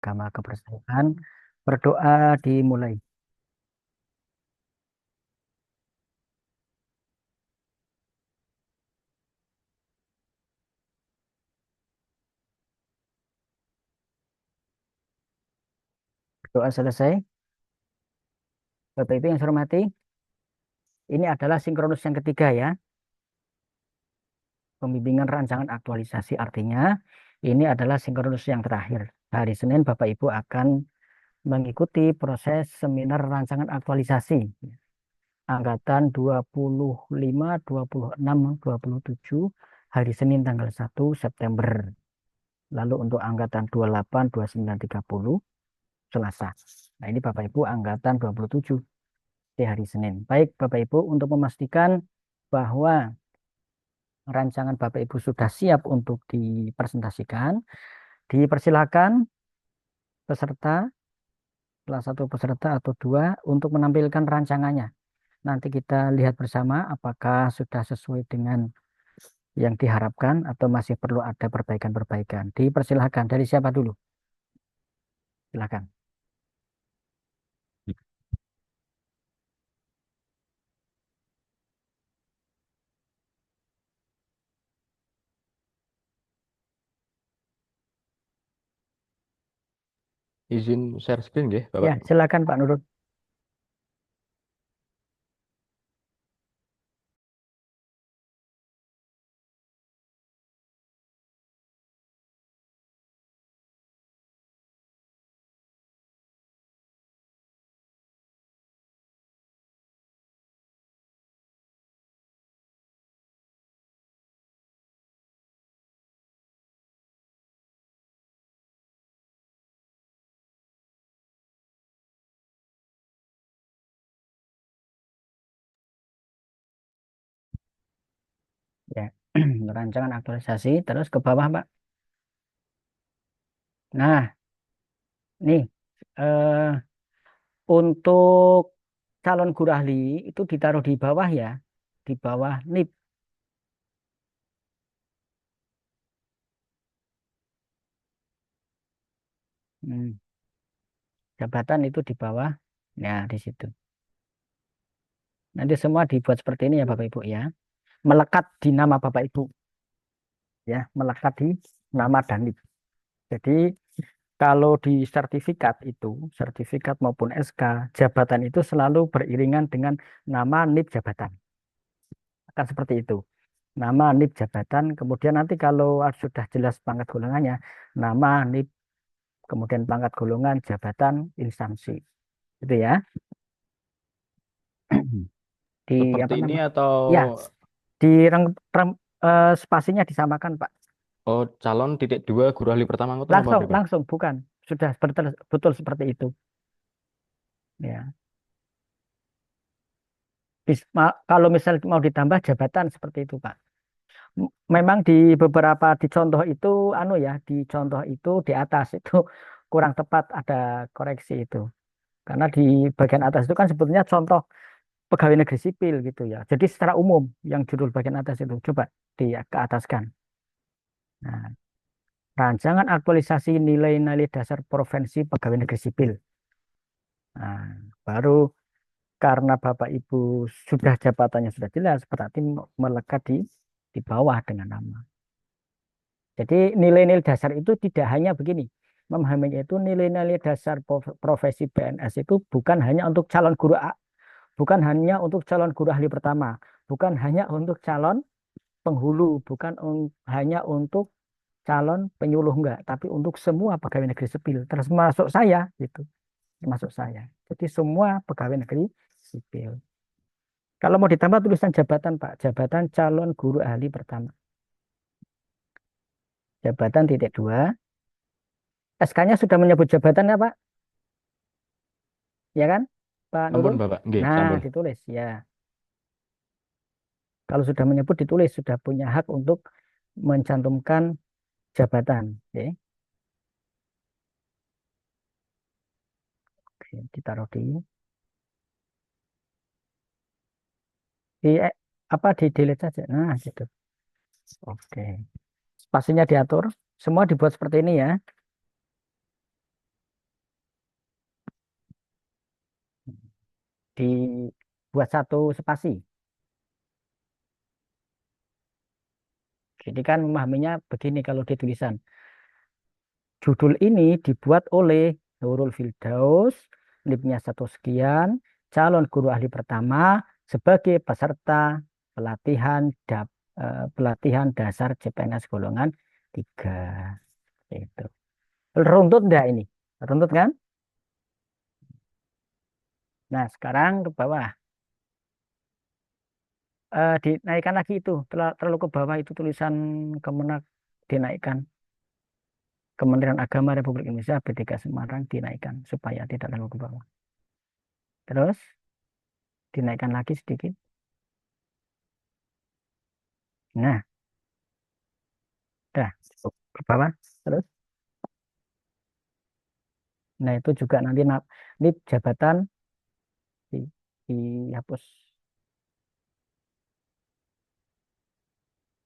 agama kepercayaan. Berdoa dimulai. Doa selesai. Bapak Ibu yang saya hormati, ini adalah sinkronus yang ketiga ya. Pembimbingan rancangan aktualisasi artinya ini adalah sinkronus yang terakhir. Hari Senin Bapak Ibu akan mengikuti proses seminar rancangan aktualisasi angkatan 25, 26, 27 hari Senin tanggal 1 September. Lalu untuk angkatan 28, 29, 30 Selasa. Nah, ini Bapak Ibu angkatan 27 di hari Senin. Baik Bapak Ibu, untuk memastikan bahwa rancangan Bapak Ibu sudah siap untuk dipresentasikan, dipersilakan peserta, salah satu peserta atau dua untuk menampilkan rancangannya. Nanti kita lihat bersama apakah sudah sesuai dengan yang diharapkan atau masih perlu ada perbaikan-perbaikan. Dipersilakan dari siapa dulu? Silakan. Izin share screen nggih, Ya, Bapak. silakan Pak Nurul. Ya, rancangan aktualisasi terus ke bawah, Pak. Nah, nih eh, untuk calon guru ahli itu ditaruh di bawah ya, di bawah NIP. Hmm, jabatan itu di bawah. Ya, di situ. Nanti semua dibuat seperti ini ya Bapak Ibu ya. Melekat di nama Bapak Ibu ya, melekat di nama dan NIP. Jadi kalau di sertifikat itu, sertifikat maupun SK, jabatan itu selalu beriringan dengan nama NIP jabatan. Akan seperti itu. Nama NIP jabatan, kemudian nanti kalau sudah jelas pangkat golongannya, nama NIP, kemudian pangkat golongan, jabatan, instansi. Itu ya. Di Seperti apa ini nama? atau Ya, di spasinya disamakan, Pak. oh calon titik dua guru ahli pertama itu nomor Langsung, berapa? langsung, bukan. Sudah betul, betul seperti itu. Ya. Kalau misal mau ditambah jabatan seperti itu, Pak. Memang di beberapa di contoh itu anu ya, di contoh itu di atas itu kurang tepat ada koreksi itu. Karena di bagian atas itu kan sebetulnya contoh pegawai negeri sipil gitu ya. Jadi secara umum yang judul bagian atas itu coba di ke ataskan. Nah, rancangan aktualisasi nilai-nilai dasar provinsi pegawai negeri sipil. Nah, baru karena Bapak Ibu sudah jabatannya sudah jelas, berarti melekat di bawah dengan nama. Jadi nilai-nilai dasar itu tidak hanya begini. Memahaminya itu nilai-nilai dasar profesi PNS itu bukan hanya untuk calon guru A, bukan hanya untuk calon guru ahli pertama, bukan hanya untuk calon penghulu, bukan hanya untuk calon penyuluh enggak, tapi untuk semua pegawai negeri sipil, termasuk saya gitu, termasuk saya. Jadi semua pegawai negeri sipil. Kalau mau ditambah tulisan jabatan Pak, jabatan calon guru ahli pertama, jabatan titik dua. SK-nya sudah menyebut jabatan ya Pak, ya kan, Pak Sampun Nurul? Bapak, nggih, Nah, sampun. ditulis ya. Kalau sudah menyebut ditulis, sudah punya hak untuk mencantumkan jabatan. Oke, oke, ditaruh di apa di delete saja. Nah, gitu. Oke. Spasinya diatur. Semua dibuat seperti ini ya. dibuat satu spasi. Jadi kan memahaminya begini kalau di tulisan. Judul ini dibuat oleh Nurul Firdaus, NIP-nya satu sekian, calon guru ahli pertama sebagai peserta pelatihan pelatihan dasar CPNS golongan 3. Itu. Runtut enggak ini? Runtut kan? Nah, sekarang ke bawah. Dinaikkan lagi itu. Terlalu ke bawah itu tulisan Kemenak dinaikkan. Kementerian Agama Republik Indonesia B3 Semarang dinaikkan supaya tidak terlalu ke bawah. Terus dinaikkan lagi sedikit. Nah, dah ke bawah. Terus, nah itu juga nanti ini jabatan di, dihapus,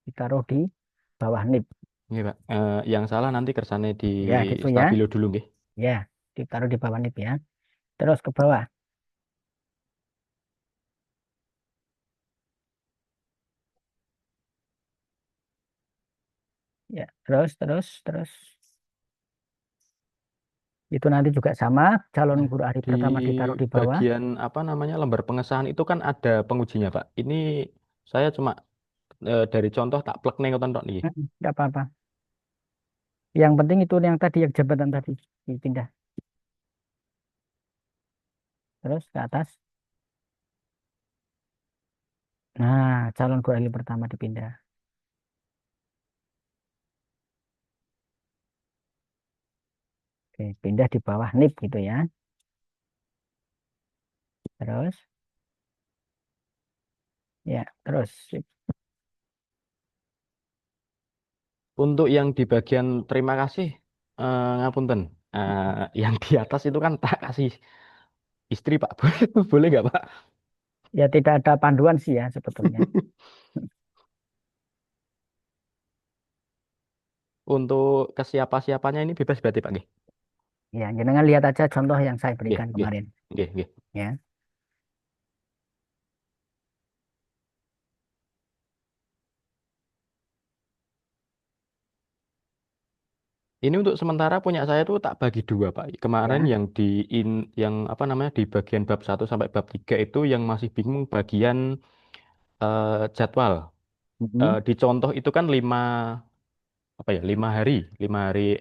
ditaruh di bawah NIP. Nggih, Pak. Yang salah nanti kersane di Ya, gitu ya. stabilo dulu nggih. Ya, ditaruh di bawah NIP ya. Terus ke bawah. Ya, terus. Itu nanti juga sama, calon Nah, guru ahli di pertama ditaruh di bawah. bagian apa namanya lembar pengesahan itu kan ada pengujinya, Pak. Ini saya cuma dari contoh tak plek ning ngoten tok niki. Enggak apa-apa. Yang penting itu yang tadi, yang jabatan tadi dipindah. Terus ke atas. Nah, calon guru ahli pertama dipindah. Oke, pindah di bawah NIP gitu ya. Terus, ya, terus. Untuk yang di bagian terima kasih, ngapunten. Yang di atas itu kan tak kasih istri, Pak. Boleh, boleh nggak, Pak? Ya, tidak ada panduan sih ya sebetulnya. Untuk ke siapa-siapanya ini bebas berarti, Pak, nggih. Ya, jangan lihat aja contoh yang saya Nggih, berikan nggih. kemarin. Nggih, nggih. Ya, Ini untuk sementara punya saya tuh tak bagi dua, Pak. Kemarin ya. yang yang apa namanya di bagian bab 1 sampai bab 3 itu yang masih bingung bagian jadwal. Mhm. Di contoh itu kan 5 hari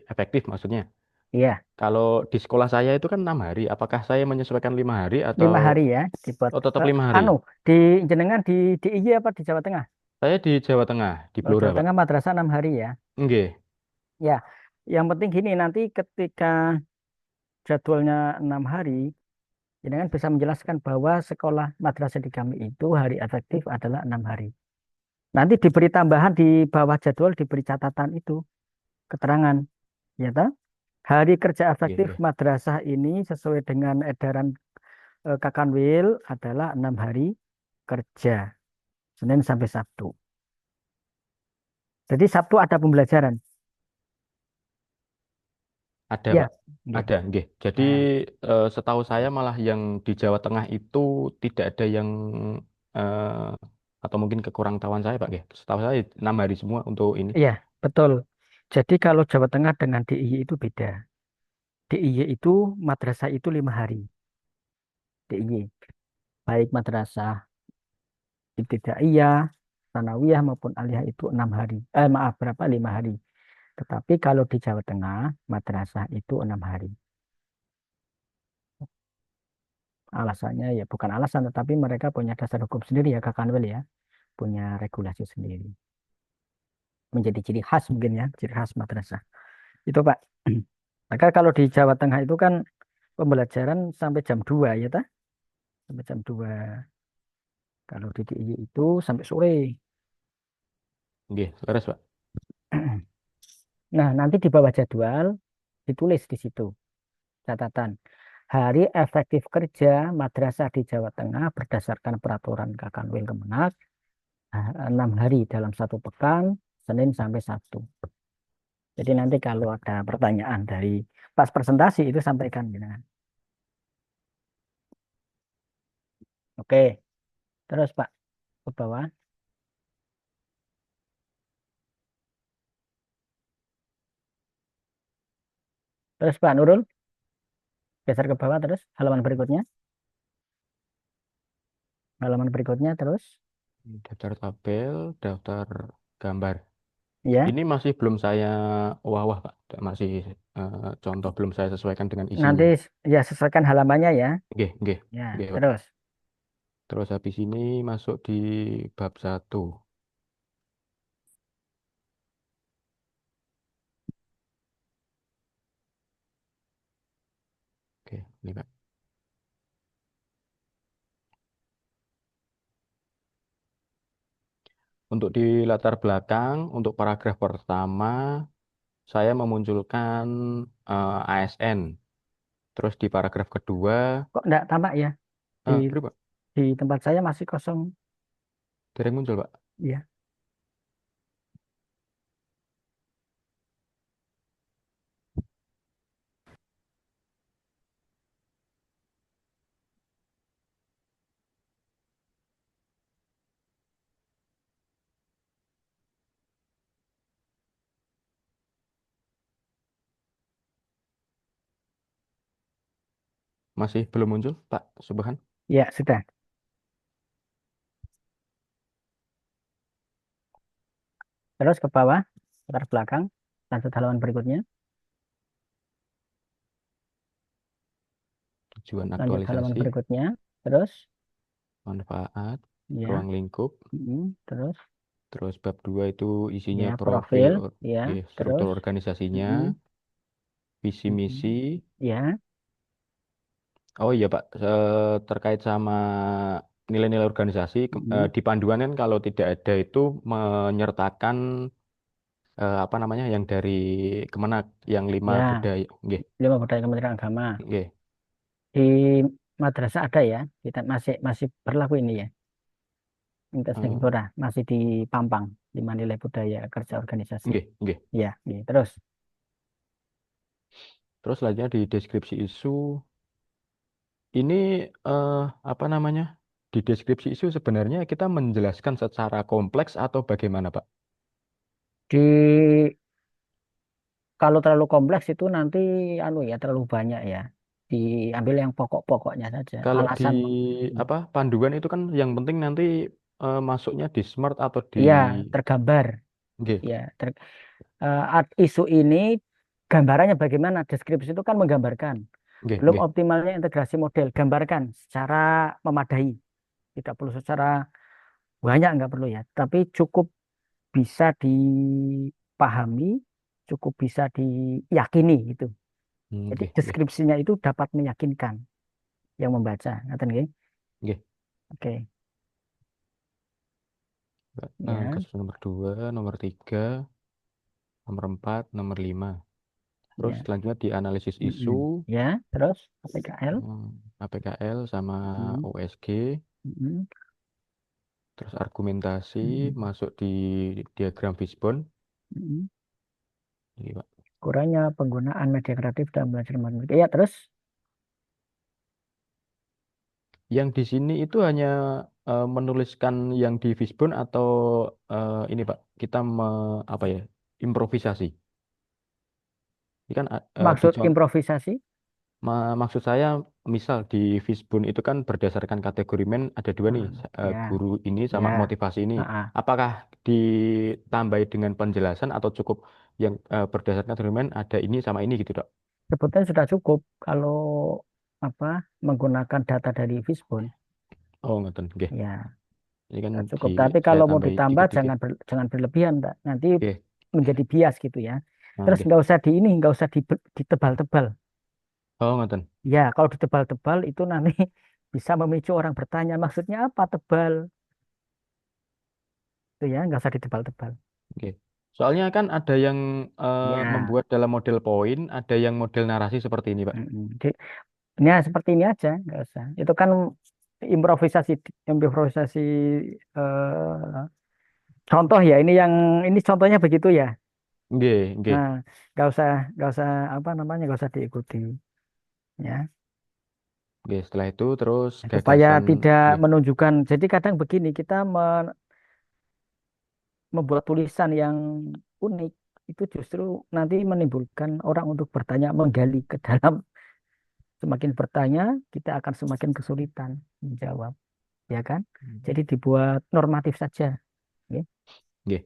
efektif maksudnya. Iya, Kalau di sekolah saya itu kan 6 hari. Apakah saya menyesuaikan 5 hari atau 5 hari ya dibuat. tetap 5 hari? Anu, di jenengan di DIY apa di Jawa Tengah? Saya di Jawa Tengah, di Oh, Blora, Jawa Pak. Tengah madrasah 6 hari ya. Nggih, Ya, yang penting gini, nanti ketika jadwalnya 6 hari, jenengan bisa menjelaskan bahwa sekolah madrasah di kami itu hari efektif adalah 6 hari. Nanti diberi tambahan di bawah jadwal, diberi catatan itu, keterangan. Ya toh? Hari kerja nggih, efektif nggih. madrasah ini sesuai dengan edaran Kakanwil adalah 6 hari kerja, Senin sampai Sabtu. Jadi Sabtu ada pembelajaran. Ada, Ya, Pak. nggih. Ada, nggih. Jadi Nah, setahu saya malah yang di Jawa Tengah itu tidak ada yang eh, atau mungkin kekurang tahuan saya, Pak, nggih. Setahu saya 6 hari semua untuk ini. iya, betul. Jadi kalau Jawa Tengah dengan DIY itu beda. DIY itu madrasah itu 5 hari. DIY, baik madrasah ibtidaiyah, sanawiyah maupun aliyah itu 6 hari. Maaf, berapa? 5 hari. Tetapi kalau di Jawa Tengah, madrasah itu 6 hari. Alasannya ya bukan alasan, tetapi mereka punya dasar hukum sendiri ya, Kak Kanwil ya. Punya regulasi sendiri. Menjadi ciri khas mungkin ya, ciri khas madrasah. Itu Pak. Maka kalau di Jawa Tengah itu kan pembelajaran sampai jam 2 ya, tak? Sampai jam 2. Kalau di DIY itu sampai sore. Nggih, leres, Pak. Nah, nanti di bawah jadwal ditulis di situ catatan. Hari efektif kerja madrasah di Jawa Tengah berdasarkan peraturan Kakanwil Kemenak 6 hari dalam satu pekan, Senin sampai Sabtu. Jadi nanti kalau ada pertanyaan dari pas presentasi itu sampaikan. Gitu. Oke, terus Pak ke bawah. Terus Pak Nurul geser ke bawah terus halaman berikutnya. Halaman berikutnya terus. Daftar tabel, daftar gambar. Ya, Ini masih belum saya wah-wah, Pak. Masih contoh belum saya sesuaikan dengan nanti isinya. ya sesuaikan halamannya ya. Nggih, nggih, Ya, nggih, Pak. terus. Terus habis ini masuk di bab satu. Oke, ini Pak. Untuk di latar belakang, untuk paragraf pertama, saya memunculkan ASN. Terus di paragraf kedua, Kok enggak tamak ya? Di berapa? di tempat saya masih kosong. Dereng muncul, Pak. Ya, Masih belum muncul, Pak Subhan. ya sudah. Terus ke bawah, latar belakang, lanjut halaman berikutnya, Tujuan lanjut halaman aktualisasi, berikutnya, terus, manfaat, ya, ruang lingkup. terus, Terus bab 2 itu isinya ya profil, profil, ya, struktur terus, organisasinya, mm, visi misi. ya, Oh iya Pak, terkait sama nilai-nilai organisasi mm, di panduan kan kalau tidak ada itu menyertakan apa namanya yang dari Kemenak yang lima ya, budaya, nggih, lima budaya Kementerian Agama. nggih. Di madrasah ada ya, kita masih masih berlaku ini ya. Lintas Eh, Negara masih di Pampang, lima nilai budaya kerja organisasi. nggih, nggih. Ya, terus Terus selanjutnya di deskripsi isu ini eh, apa namanya? Di deskripsi isu sebenarnya kita menjelaskan secara kompleks atau bagaimana Pak? di kalau terlalu kompleks itu nanti anu ya terlalu banyak ya. Diambil yang pokok-pokoknya saja. Kalau di Alasan apa panduan itu kan yang penting nanti masuknya di Smart atau di ya tergambar G, ya isu ini gambarannya bagaimana? Deskripsi itu kan menggambarkan. G, Belum G. optimalnya integrasi model, gambarkan secara memadai. Tidak perlu secara banyak nggak perlu ya, tapi cukup bisa dipahami, cukup bisa diyakini gitu. Jadi G, G, deskripsinya itu dapat meyakinkan yang membaca. Ngaten nggih? G. Oke. Ya, Kasus nomor 2, nomor 3, nomor 4, nomor 5. Terus ya. selanjutnya di analisis isu, Ya, terus PKL. APKL sama Mm, USG, mm, terus argumentasi mm, masuk di diagram Fishbone. mm. Ini, Pak. Kurangnya penggunaan media kreatif dalam belajar matematika. Ya, terus Yang di sini itu hanya menuliskan yang di Fishbone atau ini Pak, kita apa ya, improvisasi. Ini kan di maksud improvisasi. maksud saya misal di Fishbone itu kan berdasarkan kategori ada dua nih, Ya, guru ini sama ya. motivasi ini. Ah, ah. Apakah ditambahi dengan penjelasan atau cukup yang berdasarkan kategori ada ini sama ini gitu, Dok? Sebetulnya sudah cukup kalau apa menggunakan data dari Fishbone. Oh, ngerti. Oke. Ya, Ini kan sudah di cukup. Tapi saya kalau mau tambahi ditambah dikit-dikit. jangan berlebihan, Mbak. Nanti Oke. menjadi bias gitu ya. Nah, Terus oke. nggak usah di ini, nggak usah ditebal-tebal. Oh, ngerti. Ya, kalau ditebal-tebal itu nanti bisa memicu orang bertanya, maksudnya apa tebal? Itu ya, nggak usah ditebal-tebal. Oke. Soalnya kan ada yang Ya, membuat dalam model poin, ada yang model narasi seperti ini, Pak. ya seperti ini aja, nggak usah. Itu kan improvisasi, improvisasi contoh ya. Ini contohnya begitu ya. Nggih, nggih. Nah, nggak usah apa namanya, nggak usah diikuti. Ya, Oke, setelah itu terus Supaya gagasan. tidak Oke, menunjukkan. Jadi kadang begini, kita membuat tulisan yang unik itu justru nanti menimbulkan orang untuk bertanya, menggali ke dalam. Semakin bertanya, kita akan semakin kesulitan menjawab, ya kan? Jadi dibuat normatif saja. Ya. oke.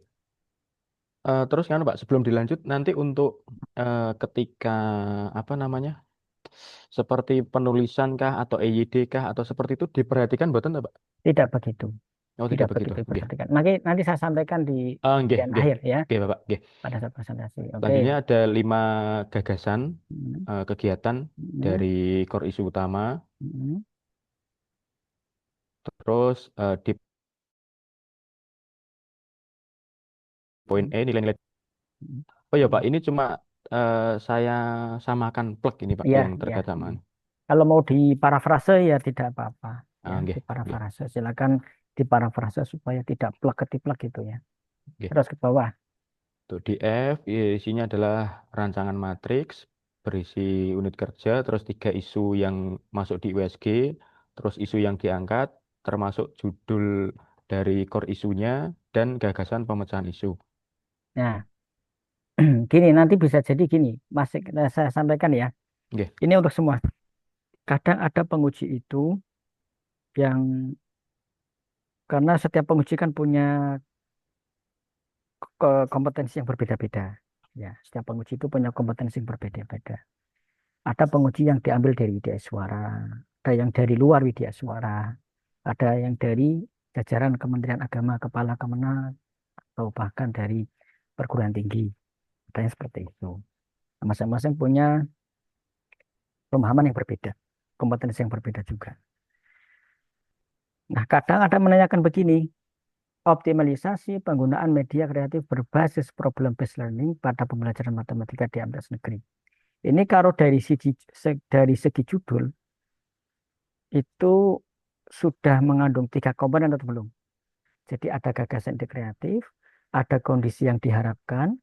Terus kan Pak, sebelum dilanjut nanti untuk ketika apa namanya, seperti penulisan kah atau EYD kah atau seperti itu diperhatikan buatan Pak? Tidak begitu, Oh tidak tidak begitu. begitu Oke. diperhatikan. Makanya nanti saya sampaikan di Oke, bagian oke. akhir ya, Oke Bapak, oke. pada saat presentasi. Oke. Selanjutnya ada 5 gagasan Hmm, kegiatan hmm, dari core isu utama. hmm, Terus di poin hmm, E nilai-nilai. hmm, Oh ya Pak, hmm. ini cuma saya samakan plug ini Pak Iya, yang iya. terkait Hmm. samaan. Kalau mau diparafrase ya tidak apa-apa, ya Oke, oke, diparafrase. Silakan diparafrase supaya tidak plek ketiplek gitu ya. oke. Terus ke bawah. Untuk di F, isinya adalah rancangan matriks berisi unit kerja, terus 3 isu yang masuk di USG, terus isu yang diangkat, termasuk judul dari core isunya dan gagasan pemecahan isu. Nah, gini nanti bisa jadi gini, masih saya sampaikan ya. Oke, Ini untuk semua. Kadang ada penguji itu yang karena setiap penguji kan punya kompetensi yang berbeda-beda. Ya, setiap penguji itu punya kompetensi yang berbeda-beda. Ada penguji yang diambil dari Widya Suara, ada yang dari luar Widya Suara, ada yang dari jajaran Kementerian Agama, Kepala Kemenang, atau bahkan dari perguruan tinggi. Ada yang seperti itu. Masing-masing punya pemahaman yang berbeda, kompetensi yang berbeda juga. Nah, kadang ada menanyakan begini, optimalisasi penggunaan media kreatif berbasis problem based learning pada pembelajaran matematika di AMDAS negeri. Ini kalau dari segi judul itu sudah mengandung 3 komponen atau belum? Jadi ada gagasan ide kreatif, ada kondisi yang diharapkan,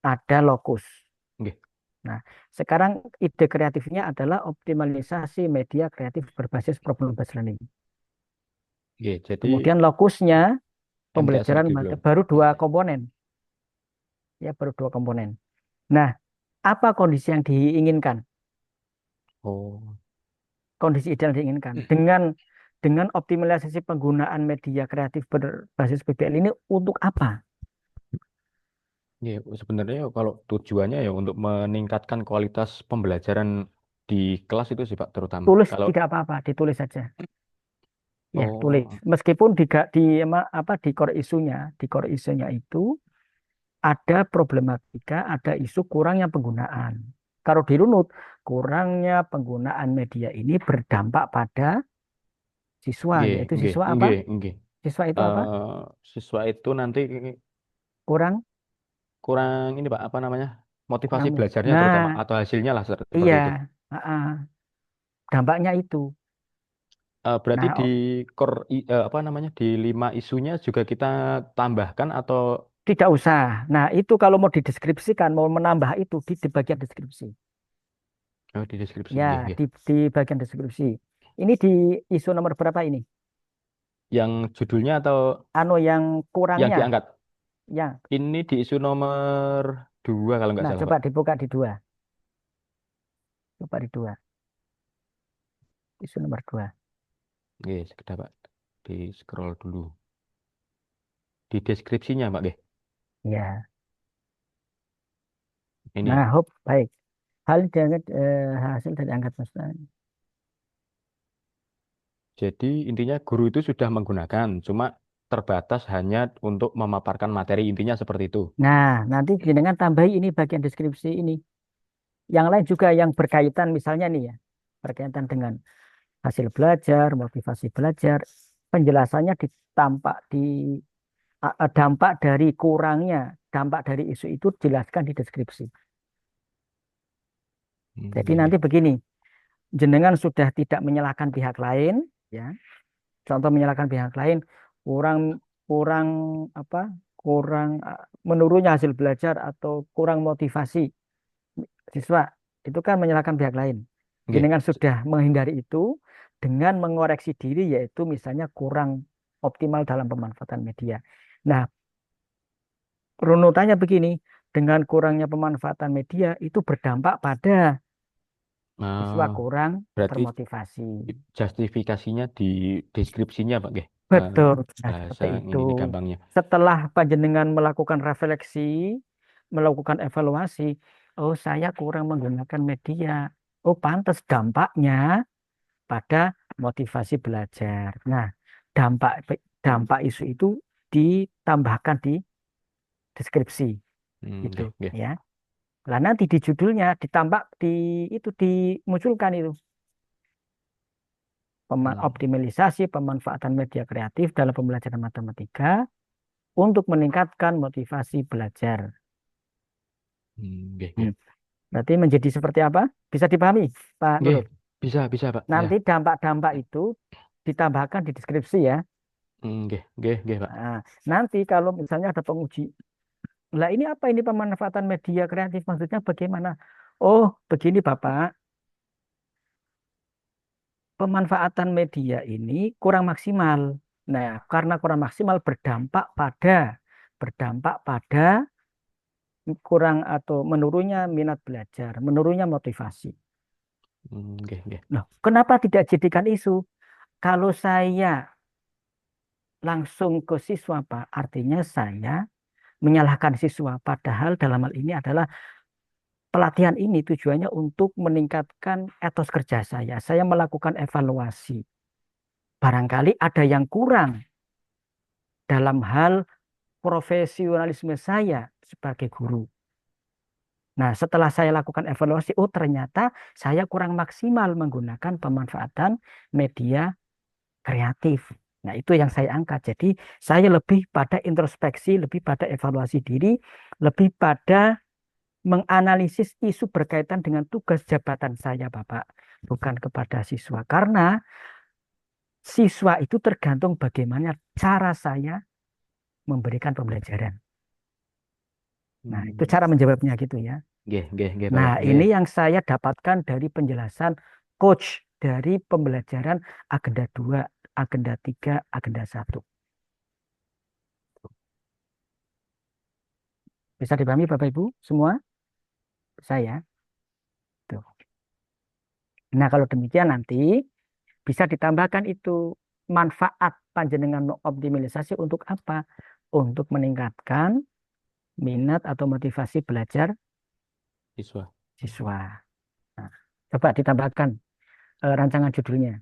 ada lokus. oke, Nah, sekarang ide kreatifnya adalah optimalisasi media kreatif berbasis problem based learning. oke. Jadi Kemudian lokusnya MTS pembelajaran negeri belum. baru 2 komponen, ya baru 2 komponen. Nah, apa kondisi yang diinginkan? Oh, Kondisi ideal yang diinginkan dengan optimalisasi penggunaan media kreatif berbasis PBL ini untuk apa? iya. Sebenarnya kalau tujuannya ya untuk meningkatkan kualitas pembelajaran di kelas itu sih Pak, terutama. Tulis Kalau tidak apa-apa, ditulis saja. Ya, tulis. oh, Meskipun di core isunya, itu ada problematika, ada isu kurangnya penggunaan. Kalau dirunut, kurangnya penggunaan media ini berdampak pada siswa, nggih, yaitu nggih, siswa apa? nggih, nggih. Siswa itu apa? Siswa itu nanti Kurang, kurang ini Pak, apa namanya? Motivasi kurang. belajarnya terutama Nah, atau hasilnya lah iya, seperti itu. dampaknya itu. Berarti Nah, di core apa namanya? Di 5 isunya juga kita tambahkan atau tidak usah. Nah, itu kalau mau dideskripsikan, mau menambah itu di bagian deskripsi. di deskripsi Ya, nggih, nggih. di bagian deskripsi. Ini di isu nomor berapa ini? Yang judulnya atau Anu yang yang kurangnya, diangkat? yang. Ini di isu nomor 2 kalau nggak Nah, salah coba Pak. dibuka di 2. Coba di 2. Isu nomor 2. Nggih, sekedar Pak. Di scroll dulu. Di deskripsinya Pak nggih. Ya. Ini. Nah, hop, baik. Hal dianggap hasil dari angkat mesra. Jadi intinya guru itu sudah menggunakan, cuma terbatas hanya untuk memaparkan materi intinya seperti itu. Nah, nanti dengan tambahi ini bagian deskripsi ini. Yang lain juga yang berkaitan misalnya nih ya, berkaitan dengan hasil belajar, motivasi belajar, penjelasannya ditampak di dampak dari kurangnya, dampak dari isu itu jelaskan di deskripsi. Jadi Iya, iya. nanti begini, jenengan sudah tidak menyalahkan pihak lain, ya. Contoh menyalahkan pihak lain, kurang kurang apa? Kurang menurunnya hasil belajar atau kurang motivasi siswa, itu kan menyalahkan pihak lain. Nggih. Jenengan sudah menghindari itu dengan mengoreksi diri, yaitu misalnya kurang optimal dalam pemanfaatan media. Nah, runutannya begini, dengan kurangnya pemanfaatan media itu berdampak pada siswa Ah, kurang berarti termotivasi. justifikasinya di deskripsinya, Pak, nggih. Eh, Betul, nah bahasa seperti itu. ini gampangnya. Setelah panjenengan melakukan refleksi, melakukan evaluasi, oh saya kurang menggunakan media. Oh pantas dampaknya pada motivasi belajar. Nah, dampak dampak isu itu ditambahkan di deskripsi gitu Nggih, nggih. ya. Lah nanti di judulnya ditambah di itu dimunculkan itu Hmm, optimalisasi pemanfaatan media kreatif dalam pembelajaran matematika untuk meningkatkan motivasi belajar. nggih, nggih. Hmm. Berarti menjadi seperti apa? Bisa dipahami, Pak Nggih, Nurul? bisa, Pak. Ya. Nanti dampak-dampak itu ditambahkan di deskripsi ya. Nggih, nggih, nggih, Pak. Nah, nanti kalau misalnya ada penguji, lah ini apa ini pemanfaatan media kreatif? Maksudnya bagaimana? Oh, begini Bapak, pemanfaatan media ini kurang maksimal. Nah, karena kurang maksimal berdampak pada kurang atau menurunnya minat belajar, menurunnya motivasi. Nggih, nggih. Loh, kenapa tidak jadikan isu? Kalau saya langsung ke siswa, Pak, artinya saya menyalahkan siswa. Padahal dalam hal ini adalah pelatihan ini tujuannya untuk meningkatkan etos kerja saya. Saya melakukan evaluasi. Barangkali ada yang kurang dalam hal profesionalisme saya sebagai guru. Nah, setelah saya lakukan evaluasi, oh ternyata saya kurang maksimal menggunakan pemanfaatan media kreatif. Nah, itu yang saya angkat. Jadi, saya lebih pada introspeksi, lebih pada evaluasi diri, lebih pada menganalisis isu berkaitan dengan tugas jabatan saya, Bapak, bukan kepada siswa. Karena siswa itu tergantung bagaimana cara saya memberikan pembelajaran. Nah, itu Hmm, cara menjawabnya gitu ya. nggih, nggih, nggih, Nah, Bapak. Nggih. ini yang saya dapatkan dari penjelasan coach dari pembelajaran agenda 2, agenda 3, agenda 1. Bisa dipahami Bapak Ibu semua? Saya. Tuh. Nah, kalau demikian nanti bisa ditambahkan itu manfaat panjenengan optimalisasi untuk apa? Untuk meningkatkan minat atau motivasi belajar Siswa. siswa. Nah, coba ditambahkan rancangan judulnya.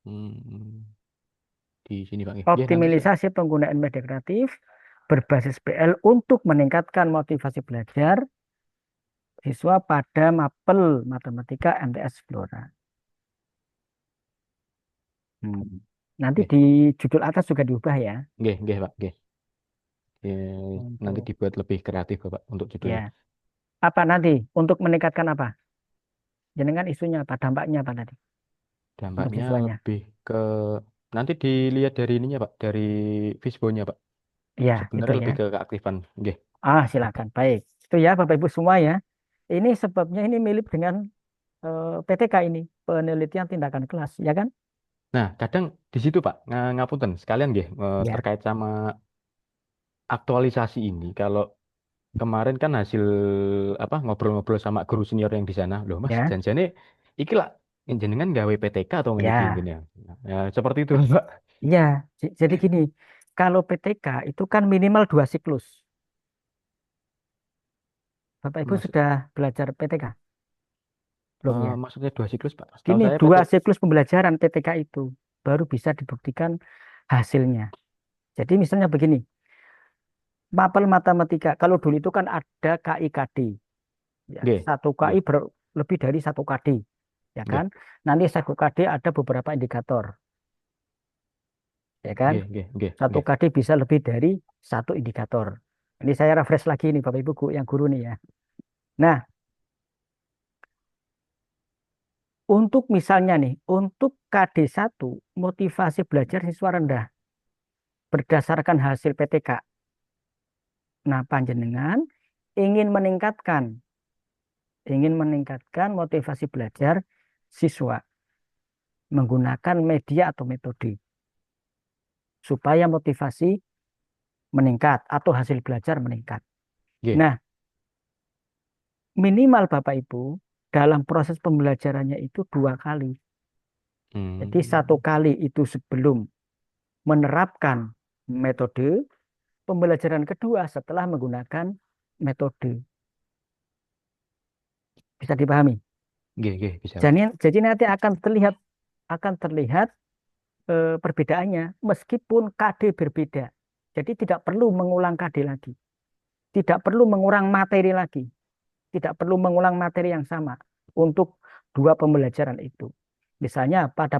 Hmm, di sini, Pak. Nggih, nggih, nanti saya. Optimalisasi penggunaan media kreatif berbasis PL untuk meningkatkan motivasi belajar siswa pada mapel matematika MTS Flora. Hmm. Nanti Nggih, di judul atas juga diubah ya. nggih, nggih, Pak. Nggih. Nanti Untuk dibuat lebih kreatif, Bapak, untuk ya judulnya. apa nanti untuk meningkatkan apa? Jenengan isunya apa? Dampaknya apa tadi untuk Dampaknya siswanya? lebih ke nanti dilihat dari ininya, Pak, dari Fishbone-nya, Pak. Ya itu Sebenarnya ya. lebih ke keaktifan. Nggih. Silakan. Baik. Itu ya Bapak Ibu semua ya. Ini sebabnya ini mirip dengan PTK ini, penelitian tindakan kelas, ya kan? Nah, kadang di situ, Pak, ngapunten sekalian nggih, Ya, terkait sama aktualisasi ini. Kalau kemarin kan hasil apa ngobrol-ngobrol sama guru senior yang di sana, loh Mas, ya, janjane iki lah jenengan gawe PTK atau ngene iki ya, gini ya. Ya, seperti itu, Pak. ya. Jadi gini, kalau PTK itu kan minimal 2 siklus. Bapak Ibu Mas, sudah belajar PTK belum ya? maksudnya 2 siklus, Pak. Setahu Gini, saya PT. 2 siklus pembelajaran PTK itu baru bisa dibuktikan hasilnya. Jadi misalnya begini, mapel matematika, kalau dulu itu kan ada KIKD, ya, Nggih, satu KI nggih, lebih dari satu KD, ya nggih, kan? Nanti satu KD ada beberapa indikator, ya kan? nggih, nggih, nggih, Satu nggih. KD bisa lebih dari satu indikator. Ini saya refresh lagi nih Bapak Ibu yang guru nih ya. Nah, untuk misalnya nih, untuk KD 1 motivasi belajar siswa rendah berdasarkan hasil PTK. Nah, panjenengan ingin meningkatkan. ingin meningkatkan motivasi belajar siswa menggunakan media atau metode supaya motivasi meningkat atau hasil belajar meningkat. Nggih. Nah, minimal Bapak Ibu dalam proses pembelajarannya itu 2 kali. Jadi satu Hmm. kali itu sebelum menerapkan metode, pembelajaran kedua setelah menggunakan metode. Bisa dipahami? Nggih, nggih, bisa, Pak. Jadi nanti akan terlihat perbedaannya meskipun KD berbeda. Jadi tidak perlu mengulang KD lagi. Tidak perlu mengulang materi lagi. Tidak perlu mengulang materi yang sama untuk dua pembelajaran itu. Misalnya A, pada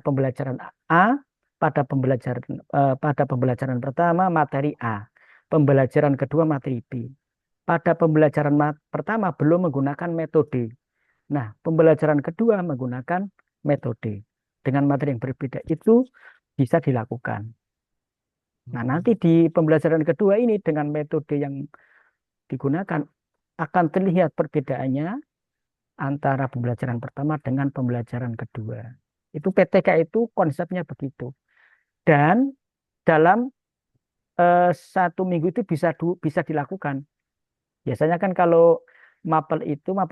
pembelajaran pertama materi A, pembelajaran kedua materi B. Pada pembelajaran pertama belum menggunakan metode. Nah, pembelajaran kedua menggunakan metode dengan materi yang berbeda itu bisa dilakukan. Nah, nanti Hmm. di pembelajaran kedua ini dengan metode yang digunakan akan terlihat perbedaannya antara pembelajaran pertama dengan pembelajaran kedua. Itu PTK itu konsepnya begitu. Dan dalam 1 minggu itu bisa dilakukan. Biasanya kan kalau mapel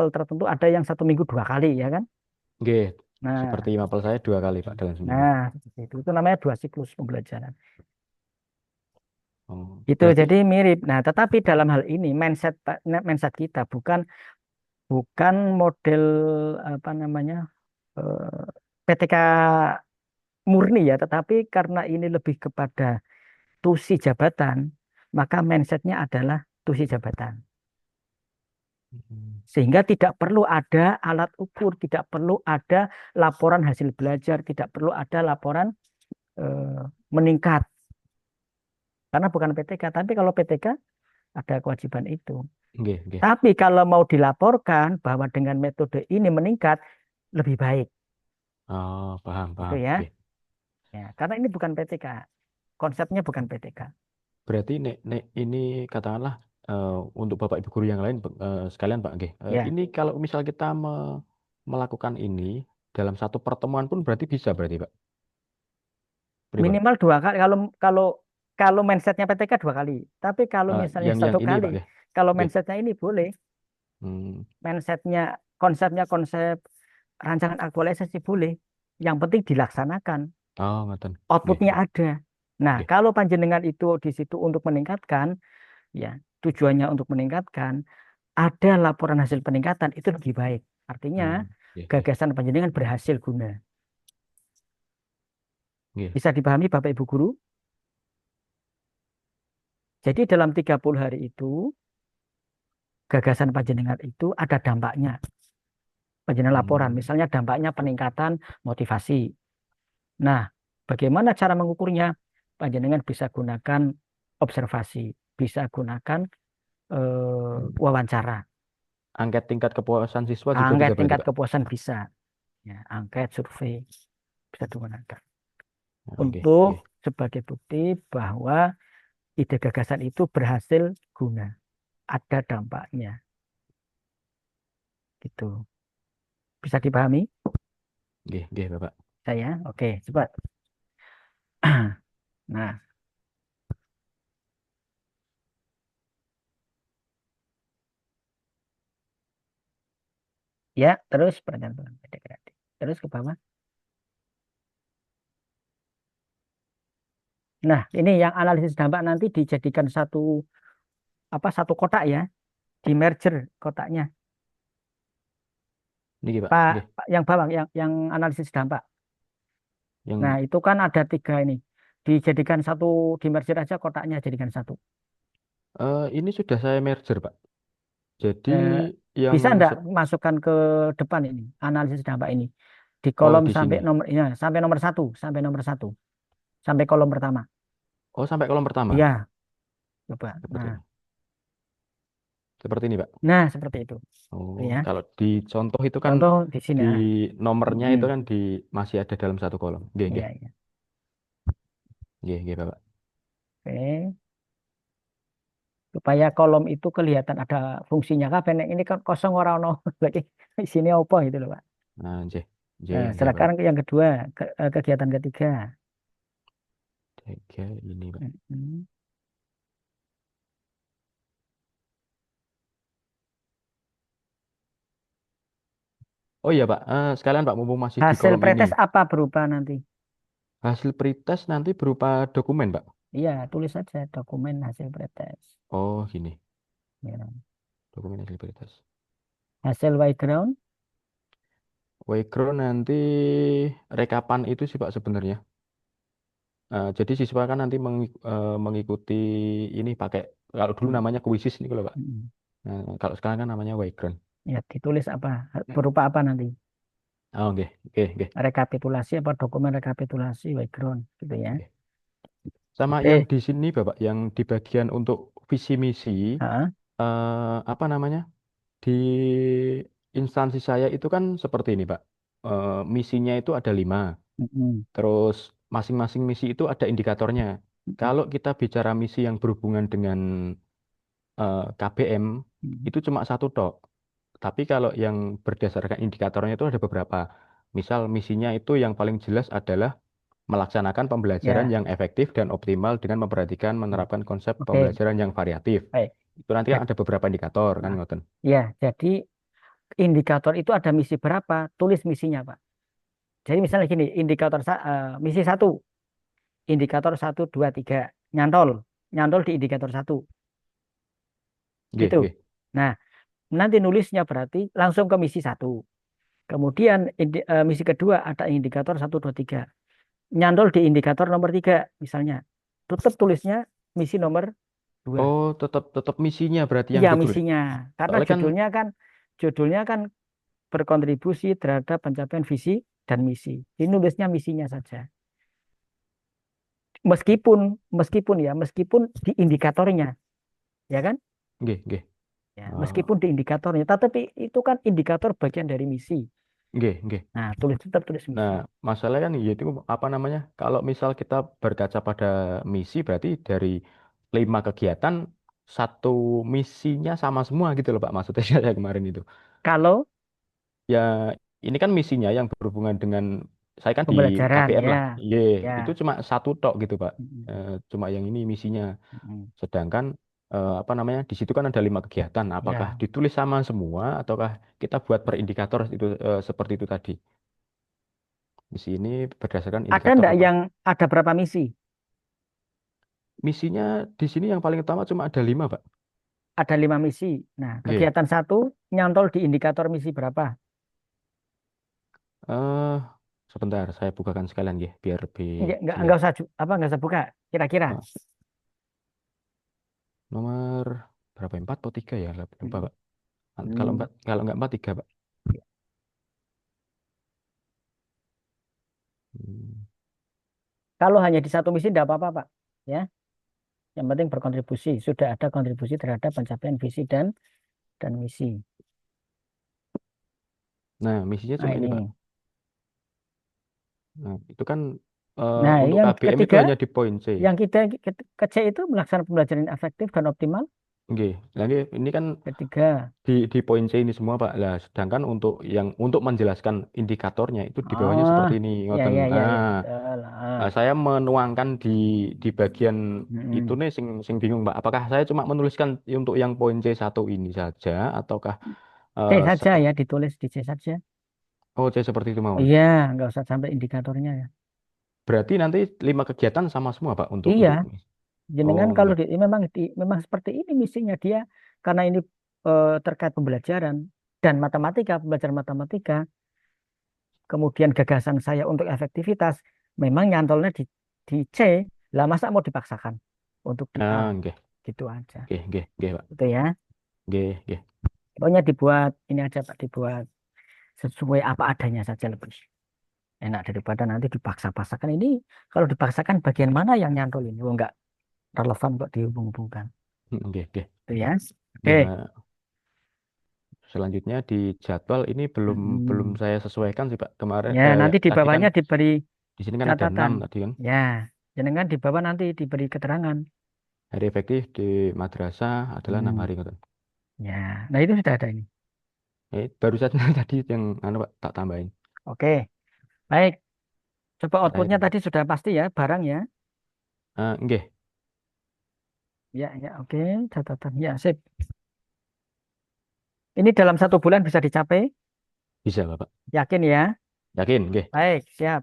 tertentu ada yang 1 minggu 2 kali ya kan. Nggih, seperti Nah, mapel saya 2 kali, Pak, dalam seminggu. nah seperti itu namanya 2 siklus pembelajaran. Oh, Itu berarti jadi mirip. Nah, tetapi dalam hal ini mindset kita bukan bukan model apa namanya PTK murni ya, tetapi karena ini lebih kepada tusi jabatan, maka mindsetnya adalah tusi jabatan. hmm, Sehingga tidak perlu ada alat ukur, tidak perlu ada laporan hasil belajar, tidak perlu ada laporan eh, meningkat. Karena bukan PTK, tapi kalau PTK ada kewajiban itu. nggih, nggih. Tapi kalau mau dilaporkan bahwa dengan metode ini meningkat, lebih baik. Oh, paham, Itu paham. ya. Nggih. Ya, karena ini bukan PTK. Konsepnya bukan PTK. Berarti nek ini katakanlah eh, untuk Bapak Ibu guru yang lain sekalian Pak nggih. Ya, Ini kalau misal kita melakukan ini dalam satu pertemuan pun berarti bisa berarti Pak. Pripun? minimal 2 kali. Kalau kalau kalau mindsetnya PTK 2 kali. Tapi kalau misalnya Yang satu ini kali, Pak nggih. kalau Nggih. mindsetnya ini boleh. Hmm. Konsepnya konsep rancangan aktualisasi boleh. Yang penting dilaksanakan. Oh, ngoten. Nggih, Outputnya nggih. ada. Nah, Nggih. kalau panjenengan itu di situ untuk meningkatkan, ya tujuannya untuk meningkatkan, ada laporan hasil peningkatan itu lebih baik. Artinya Nggih, nggih. gagasan panjenengan berhasil guna. Nggih. Bisa dipahami Bapak Ibu guru? Jadi dalam 30 hari itu gagasan panjenengan itu ada dampaknya. Panjenengan laporan, Hmm. misalnya dampaknya peningkatan motivasi. Nah, bagaimana cara mengukurnya? Panjenengan bisa gunakan observasi, bisa gunakan wawancara, Angket tingkat kepuasan siswa juga angket bisa berarti tingkat Pak. kepuasan bisa, ya, angket survei bisa digunakan Nggih, untuk nggih. sebagai bukti bahwa ide gagasan itu berhasil guna, ada dampaknya, gitu. Bisa dipahami? Nggih, nggih Bapak. Saya, oke, cepat. Nah, ya, terus pertanyaan integratif. Terus ke bawah. Nah, ini yang analisis dampak nanti dijadikan satu kotak ya, di merger kotaknya. Niki Pak. Pak, Nggih. Pak yang bawah, yang analisis dampak. Nah, Yang itu kan ada 3 ini. Dijadikan satu, di merger aja kotaknya jadikan satu. ini sudah saya merger Pak. Jadi Eh, yang Bisa enggak se- masukkan ke depan ini, analisis dampak ini. Di oh kolom di sampai sini. nomor, ya, sampai nomor satu, sampai kolom pertama. Oh, sampai kolom pertama. Iya, coba. Seperti Nah, ini. Seperti ini, Pak. nah seperti itu. Oh, Ya, kalau di contoh itu kan contoh di sini. di Ah. nomornya Mm-mm. itu kan masih ada dalam satu kolom. Nggih, nggih. Iya, iya. Nggih, nggih, Bapak. Oke. supaya kolom itu kelihatan ada fungsinya kabeh. Nek ini kan kosong ora ono lagi sini apa gitu loh Pak. Nah, J, J, Nah, J, Pak. silakan yang kedua, kegiatan ketiga. Tiga ini, Pak. Mm-mm. Oh iya, Pak. Sekalian, Pak, mumpung masih di Hasil kolom ini. pretest apa berupa nanti? Hasil pretest nanti berupa dokumen, Pak. Iya, tulis saja dokumen hasil pretest. Oh, gini. Ya. Dokumen hasil pretest. Hasil background, Background nanti rekapan itu sih, Pak, sebenarnya. Jadi siswa kan nanti mengikuti ini pakai, kalau dulu mm, namanya kuisis nih kalau Pak. mm. Nah, kalau sekarang kan namanya background. Ya ditulis apa? Berupa apa nanti? Oh, oke, oke, oke. Rekapitulasi apa dokumen rekapitulasi background gitu ya. Sama yang Oke. di sini Bapak, yang di bagian untuk visi misi, Heeh. apa namanya? Di instansi saya itu kan seperti ini Pak. Misinya itu ada 5. Mm-mm. Terus masing-masing misi itu ada indikatornya. Mm-mm. Kalau kita bicara misi yang berhubungan dengan KBM, Mm-mm. itu cuma satu tok. Tapi kalau yang berdasarkan indikatornya itu ada beberapa. Misal misinya itu yang paling jelas adalah melaksanakan pembelajaran Ya. yang efektif dan optimal dengan memperhatikan menerapkan konsep Oke. pembelajaran yang variatif. Baik. Itu nanti kan Jadi, ada beberapa indikator kan nah, ngoten. ya, jadi indikator itu ada misi berapa? Tulis misinya, Pak. Jadi misalnya gini, misi satu, indikator satu, dua, tiga, nyantol, nyantol di indikator satu, Nggih, gitu. nggih. Nah, nanti nulisnya berarti langsung ke misi satu. Kemudian misi kedua ada indikator satu, dua, tiga, nyantol di indikator nomor tiga, misalnya. Tutup tulisnya misi nomor dua. Oh, tetap tetap misinya berarti yang Iya ditulis. misinya, karena Soalnya kan judulnya kan berkontribusi terhadap pencapaian visi dan misi. Ini nulisnya misinya saja. Meskipun meskipun di indikatornya, ya kan? nggih, nggih. Ya, Oh, meskipun di indikatornya, tapi itu kan indikator bagian dari misi. nggih, nggih. Nah, tetap tulis Nah, misi. masalahnya kan yaitu apa namanya? Kalau misal kita berkaca pada misi berarti dari 5 kegiatan satu misinya sama semua gitu loh Pak maksudnya saya kemarin itu. Kalau Ya, ini kan misinya yang berhubungan dengan saya kan di pembelajaran, KBM ya, lah. Iya, itu ya. cuma satu tok gitu, Pak. Mm, Cuma yang ini misinya. mm, Sedangkan apa namanya? Di situ kan ada 5 kegiatan. Apakah ya. ditulis sama semua ataukah kita buat per indikator itu seperti itu tadi? Misi ini berdasarkan Ada indikator enggak apa? yang ada berapa misi? Misinya di sini yang paling utama cuma ada 5, Pak. Ada 5 misi. Nah, Oke. kegiatan satu nyantol di indikator misi berapa? Eh, sebentar, saya bukakan sekalian ya, biar lebih Enggak jelas. usah enggak usah buka. Kira-kira. Eh, nomor berapa? 4 atau 3 ya? Lupa, Mm, Pak. Kalau mm. empat, kalau nggak 4, 3, Pak. Hmm. Kalau hanya di satu misi tidak apa-apa, Pak. Ya, yang penting berkontribusi. Sudah ada kontribusi terhadap pencapaian visi dan misi. Nah, misinya Nah, cuma ini, Pak. ini. Nah, itu kan Nah, untuk yang KBM itu ketiga, hanya di poin C. yang kita ke C itu melaksanakan pembelajaran efektif dan optimal. Oke, lagi ini kan Ketiga. di poin C ini semua, Pak. Lah, sedangkan untuk yang untuk menjelaskan indikatornya itu di bawahnya Oh, seperti ini, ya ngoten. ya ya ya Ah, betul. saya menuangkan di bagian itu Mm-mm. nih sing bingung, Pak. Apakah saya cuma menuliskan untuk yang poin C1 ini saja ataukah C eh, saja se- ya, ditulis di C saja. oh C seperti itu Oh mawon. iya, nggak usah sampai indikatornya ya. Berarti nanti 5 kegiatan sama semua, Pak, Iya, untuk jenengan oh, kalau enggak. memang seperti ini misinya dia, karena ini terkait pembelajaran dan matematika, pembelajaran matematika, kemudian gagasan saya untuk efektivitas, memang nyantolnya di C. Lah masa mau dipaksakan untuk di A, Ah, nggih. gitu aja. Nggih, nggih, nggih, Pak. Gitu ya. Nggih, nggih. Pokoknya dibuat ini aja Pak, dibuat sesuai apa adanya saja lebih enak daripada nanti dipaksa-paksakan. Ini kalau dipaksakan bagian mana yang nyantol ini? Oh, enggak relevan kok dihubung-hubungkan. Nggih, nggih. Itu ya. Oke. Ya, selanjutnya di jadwal ini belum belum Mm-mm. saya sesuaikan sih Pak. Kemarin Ya, nanti di tadi kan bawahnya diberi di sini kan ada 6 catatan. tadi kan. Ya, jenengan di bawah nanti diberi keterangan. Hari efektif di madrasah adalah 6 hari. Hmm, Ngoten. ya, nah itu sudah ada ini. Baru saja tadi yang anu Pak, tak tambahin. Oke, baik. Coba Terakhir. outputnya tadi sudah pasti ya, barang ya. Nggih, Ya, ya, oke, catatan. Ya, sip. Ini dalam 1 bulan bisa dicapai? bisa Bapak. Yakin ya? Yakin, nggih. Baik, siap.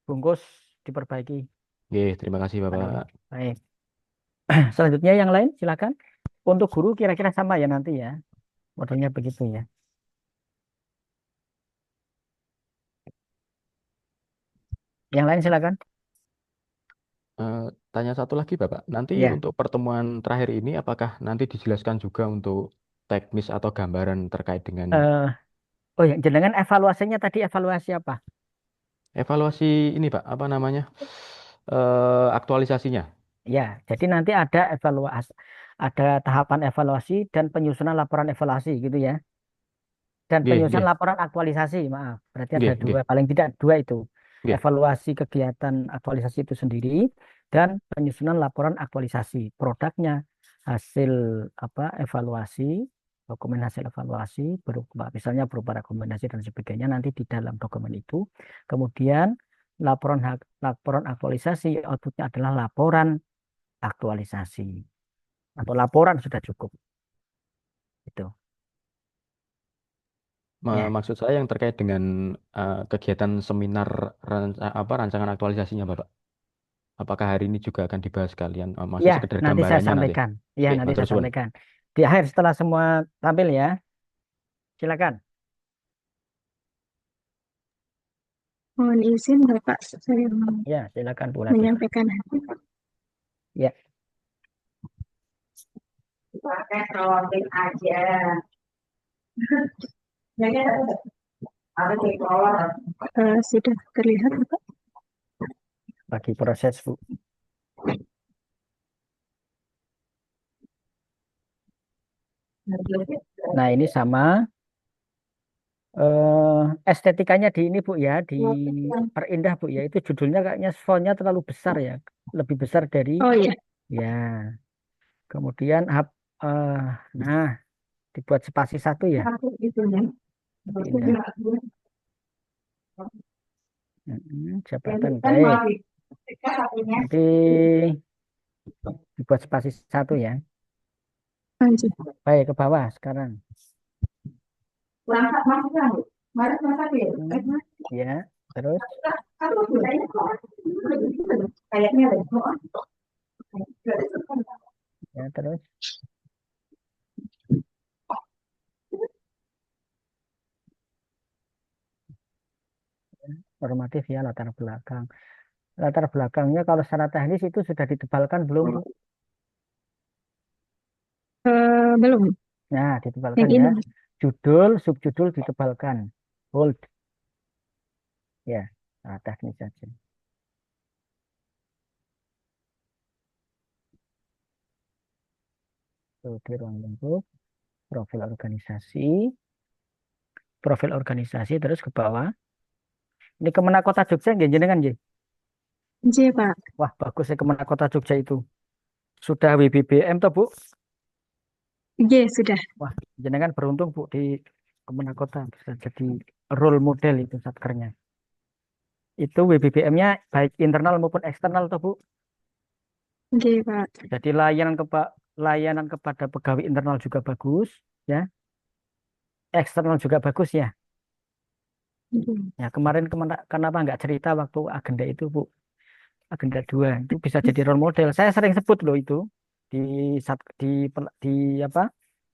Bungkus diperbaiki. Nggih, terima kasih Baik, Bapak. baik. Selanjutnya yang lain, silakan. Untuk guru kira-kira sama ya nanti ya. Modelnya begitu ya. Yang lain silakan. Eh, Tanya satu lagi Bapak. Nanti Ya. untuk pertemuan terakhir ini apakah nanti dijelaskan juga untuk teknis atau gambaran terkait dengan eh oh ya, jenengan evaluasinya tadi evaluasi apa? evaluasi ini Pak, apa namanya? Aktualisasinya. Ya, jadi nanti ada evaluasi, ada tahapan evaluasi dan penyusunan laporan evaluasi gitu ya. Dan Nggih, penyusunan nggih. laporan aktualisasi, maaf. Berarti ada Nggih, dua, nggih. paling tidak dua itu. Nggih. Evaluasi kegiatan aktualisasi itu sendiri dan penyusunan laporan aktualisasi. Produknya hasil apa evaluasi, dokumen hasil evaluasi berupa misalnya berupa rekomendasi dan sebagainya nanti di dalam dokumen itu. Kemudian laporan aktualisasi outputnya adalah laporan aktualisasi atau laporan sudah cukup itu. Ya. Maksud saya yang terkait dengan kegiatan seminar rancangan aktualisasinya Bapak. Apakah hari ini juga akan dibahas kalian? Masih Ya, sekedar nanti saya gambarannya nanti. sampaikan. Ya, Oke, nanti matur saya suwun. sampaikan. Di akhir setelah semua tampil ya, silakan. Mohon izin Bapak, saya mau Ya, silakan Bu Latifah. menyampaikan Ya, pakai rolling aja. Sudah terlihat Bapak? bagi proses Bu. Nah, ini sama estetikanya di ini Bu ya, diperindah Bu ya. Itu judulnya kayaknya fontnya terlalu besar ya, lebih besar dari Oh iya, ya. Kemudian eh, nah dibuat spasi satu ya, aku itunya. lebih indah. Jabatan baik. Nanti dibuat spasi satu ya. Lanjut. Baik ke bawah sekarang. Langkah masuknya, mari masak ya. Hmm, ya, terus Kayaknya ada. ya terus normatif ya latar belakang. Latar belakangnya kalau secara teknis itu sudah ditebalkan belum Bu? Belum. Nah, Yang ditebalkan ya. ini. Judul, subjudul ditebalkan. Bold ya. Nah, teknis saja. Tuh, di ruang lingkup, profil organisasi terus ke bawah. Ini Kemenak Kota Jogja nggih jenengan nggih. J Pak. Wah, bagus ya Kemenak Kota Jogja itu. Sudah WBBM toh, Bu? J sudah. Wah, jenengan beruntung Bu di Kemenak Kota bisa jadi role model itu satkernya. Itu WBBM-nya baik internal maupun eksternal toh, Bu. J Pak. Jadi layanan kepada pegawai internal juga bagus, ya. Eksternal juga bagus ya. J. Ya, kemarin kenapa nggak cerita waktu agenda itu, Bu? Agenda 2 itu bisa jadi role model. Saya sering sebut loh itu di di apa?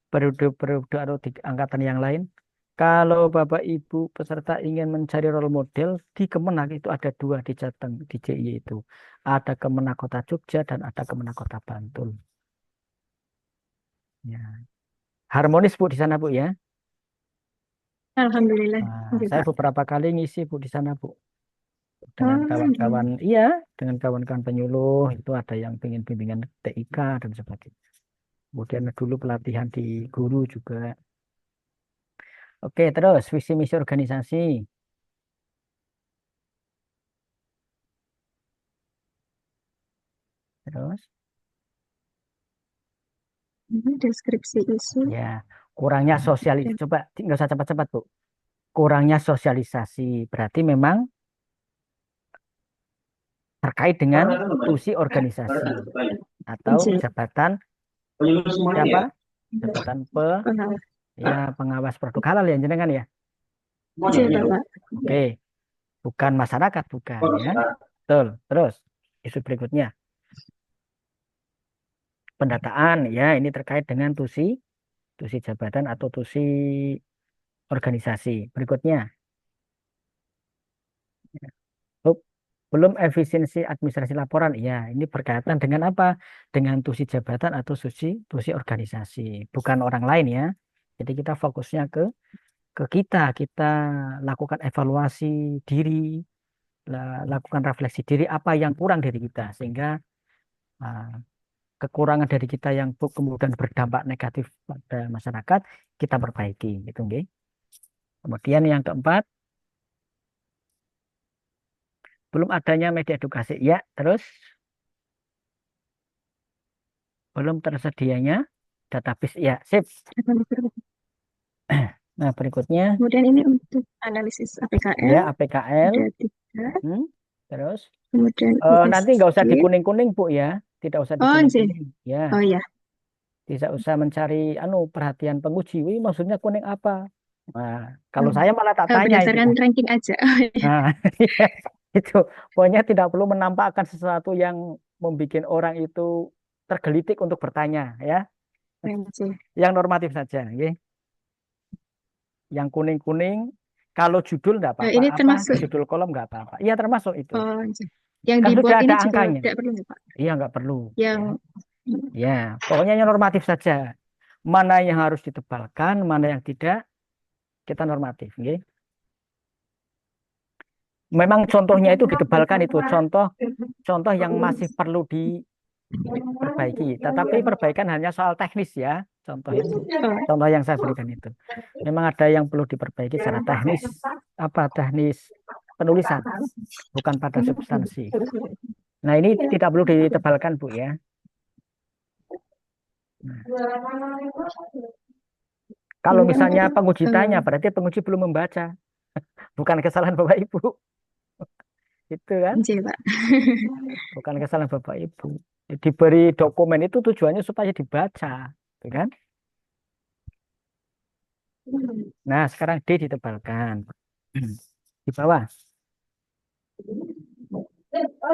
Periode-periode atau di angkatan yang lain. Kalau Bapak Ibu peserta ingin mencari role model di Kemenak itu ada dua di Jateng di JIY itu. Ada Kemenak Kota Jogja dan ada Kemenak Kota Bantul. Ya. Harmonis Bu di sana Bu ya. Alhamdulillah. Nah, J saya Pak. beberapa kali ngisi Bu di sana Bu dengan Oh, kawan-kawan. iya. Iya, dengan kawan-kawan penyuluh itu ada yang pengen bimbingan TIK dan sebagainya. Kemudian dulu pelatihan di guru juga. Oke, terus visi misi organisasi. Terus Deskripsi isu. Ya, kurangnya sosialisasi. Dan Coba nggak usah cepat-cepat, Bu. Kurangnya sosialisasi. Berarti memang terkait dengan tusi organisasi atau J. jabatan apa? Jabatan Pengawas. pengawas produk halal ya, jenengan ya. J, Bapak. Oke, bukan masyarakat, bukan ya. Betul. Terus isu berikutnya pendataan ya, ini terkait dengan tusi jabatan atau tusi organisasi. Berikutnya, oh, belum efisiensi administrasi laporan. Ya, ini berkaitan dengan apa? Dengan tusi jabatan atau tusi organisasi, bukan orang lain ya. Jadi kita fokusnya ke kita lakukan evaluasi diri, lakukan refleksi diri apa yang kurang dari kita sehingga ah, kekurangan dari kita yang kemudian berdampak negatif pada masyarakat kita perbaiki gitu nggih. Kemudian yang keempat, belum adanya media edukasi. Ya, terus belum tersedianya database. Ya, sip. Nah, berikutnya Kemudian ini untuk analisis ya APKL APKL. ada 3. Hmm, terus Kemudian nanti nggak usah USG. dikuning-kuning, Bu ya. Tidak usah Oh, J. dikuning-kuning. Ya, Oh ya. tidak usah mencari perhatian penguji. Wih, maksudnya kuning apa? Nah, kalau saya malah tak tanya itu. Berdasarkan ranking aja. Oh, ya. Nah, iya, itu pokoknya tidak perlu menampakkan sesuatu yang membuat orang itu tergelitik untuk bertanya ya. J. Yang normatif saja, ya. Yang kuning-kuning kalau judul nggak apa-apa, Ini termasuk. judul kolom nggak apa-apa. Iya termasuk itu. Oh, J. Yang Kan di sudah bold ada ini juga angkanya. tidak perlu ya, Pak. Iya nggak perlu. Yang Ya, pokoknya yang normatif saja. Mana yang harus ditebalkan, mana yang tidak, kita normatif, ya. Memang contohnya itu ditebalkan itu contoh yang masih perlu diperbaiki. Tetapi perbaikan hanya soal teknis ya, contoh itu. Contoh yang saya berikan itu. Memang ada yang perlu diperbaiki secara teknis, teknis penulisan, bukan pada substansi. Nah, ini tidak perlu ditebalkan, Bu ya. Nah, kalau misalnya penguji tanya, berarti penguji belum membaca. Bukan kesalahan Bapak Ibu. Itu kan? J, Pak. Bukan kesalahan Bapak Ibu. Diberi dokumen itu tujuannya supaya dibaca, gitu kan? Nah, sekarang D ditebalkan. Di bawah.